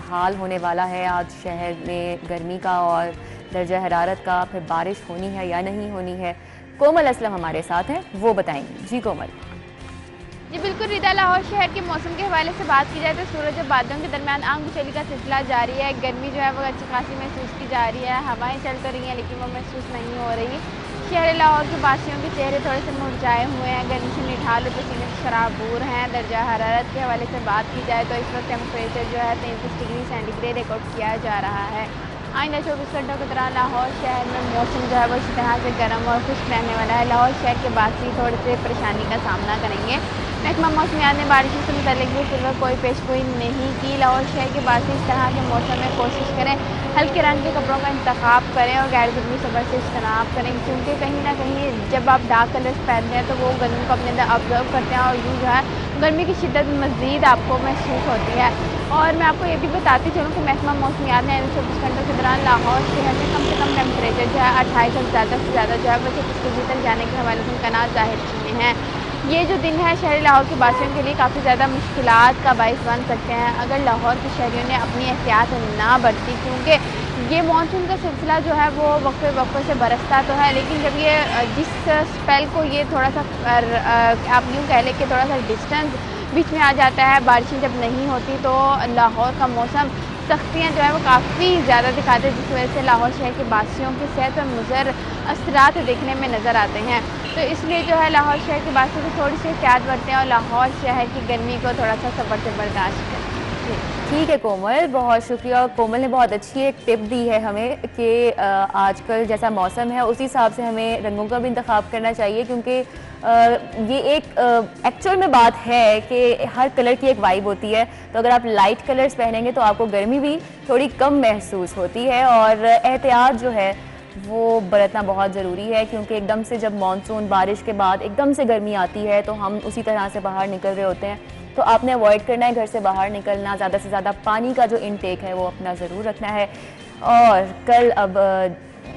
हाल होने वाला है आज शहर में गर्मी का और दर्जा हरारत का फिर बारिश होनी है या नहीं होनी है कोमल असलम हमारे साथ हैं वो बताएंगे जी कोमल जी बिल्कुल रिदा लाहौर शहर के मौसम के हवाले से बात की जाए तो सूरज और बादलों के दरमियान आंग चली का सिलसिला जारी है गर्मी जो है वो अच्छी खासी महसूस की जा रही है हवाएं चल तो रही हैं लेकिन वो महसूस नहीं हो रही शहर लाहौर के वासियों के चेहरे थोड़े से मुरझाए हुए हैं गर्मी से निठाल पसीने से शराबूर हैं दर्जा हरारत के हवाले से बात की जाए तो इस वक्त टेम्परेचर जो है 33 डिग्री सेंटीग्रेड रिकॉर्ड किया जा रहा है आइंदा 24 घंटों के दौरान लाहौर शहर में मौसम जो है वो इस तरह से गर्म और खुश्क रहने वाला है लाहौर शहर के वासी थोड़े से परेशानी का सामना करेंगे महकमा मौसमियात ने बारिशों से मुतल्लिक भी फिलहाल कोई पेशगोई नहीं की लाहौर शहर के वासी इस तरह के मौसम में कोशिश करें हल्के रंग के कपड़ों का इंतखाब करें और गैर ज़रूरी सबर से इज्तनाब करें क्योंकि कहीं ना कहीं जब आप डार्क कलर्स पहनते हैं तो वो गर्मी को अपने अंदर ऑब्जर्व करते हैं और यूँ जो है गर्मी की शिद्दत मज़ीद आपको महसूस होती है और मैं आपको ये भी बताती चलूँ कि महकमा मौसमियात ने 24 घंटों के दौरान लाहौर शहर में कम से कम टेम्परेचर जो है 28 और ज़्यादा से ज़्यादा जो है वो 36 डिग्री तक जाने के हवाले से इम्कानात ज़ाहिर किए हैं ये जो दिन है शहर लाहौर के वासियों के लिए काफ़ी ज़्यादा मुश्किलात का बाइस बन सकते हैं अगर लाहौर के शहरियों ने अपनी एहतियात ना बरती क्योंकि ये मानसून का सिलसिला जो है वो वक्फे वक्फे से बरसता तो है लेकिन जब ये जिस स्पेल को ये थोड़ा सा आप यूँ कह लें कि थोड़ा सा डिस्टेंस बीच में आ जाता है बारिशें जब नहीं होती तो लाहौर का मौसम सख्तियाँ जो है वो काफ़ी ज़्यादा दिखाते हैं जिस वजह से लाहौर शहर के वासियों की सेहत पर मुज़र असरात देखने में नज़र आते हैं तो इसलिए जो है लाहौर शहर के वासियों को थोड़ी सी एहतियात बरतें और लाहौर शहर की गर्मी को थोड़ा सा सब्र से बर्दाश्त करें ठीक है कोमल बहुत शुक्रिया कोमल ने बहुत अच्छी एक टिप दी है हमें कि आजकल जैसा मौसम है उसी हिसाब से हमें रंगों का भी इंतखाब करना चाहिए क्योंकि ये एक एक्चुअल में बात है कि हर कलर की एक वाइब होती है तो अगर आप लाइट कलर्स पहनेंगे तो आपको गर्मी भी थोड़ी कम महसूस होती है और एहतियात जो है वो बरतना बहुत ज़रूरी है, क्योंकि एकदम से जब मानसून बारिश के बाद एकदम से गर्मी आती है तो हम उसी तरह से बाहर निकल रहे होते हैं। तो आपने अवॉइड करना है घर से बाहर निकलना, ज़्यादा से ज़्यादा पानी का जो इनटेक है वो अपना ज़रूर रखना है। और कल अब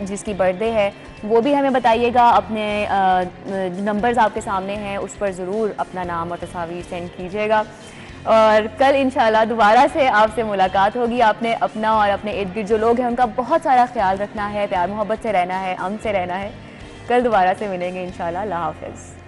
जिसकी बर्थडे है वो भी हमें बताइएगा, अपने नंबर्स आपके सामने हैं उस पर ज़रूर अपना नाम और तस्वीर सेंड कीजिएगा। और कल इंशाल्लाह दोबारा से आपसे मुलाकात होगी। आपने अपना और अपने इर्द गिर्द जो लोग हैं उनका बहुत सारा ख्याल रखना है, प्यार मोहब्बत से रहना है, अमन से रहना है। कल दोबारा से मिलेंगे इंशाल्लाह। अल्लाह हाफ़िज़।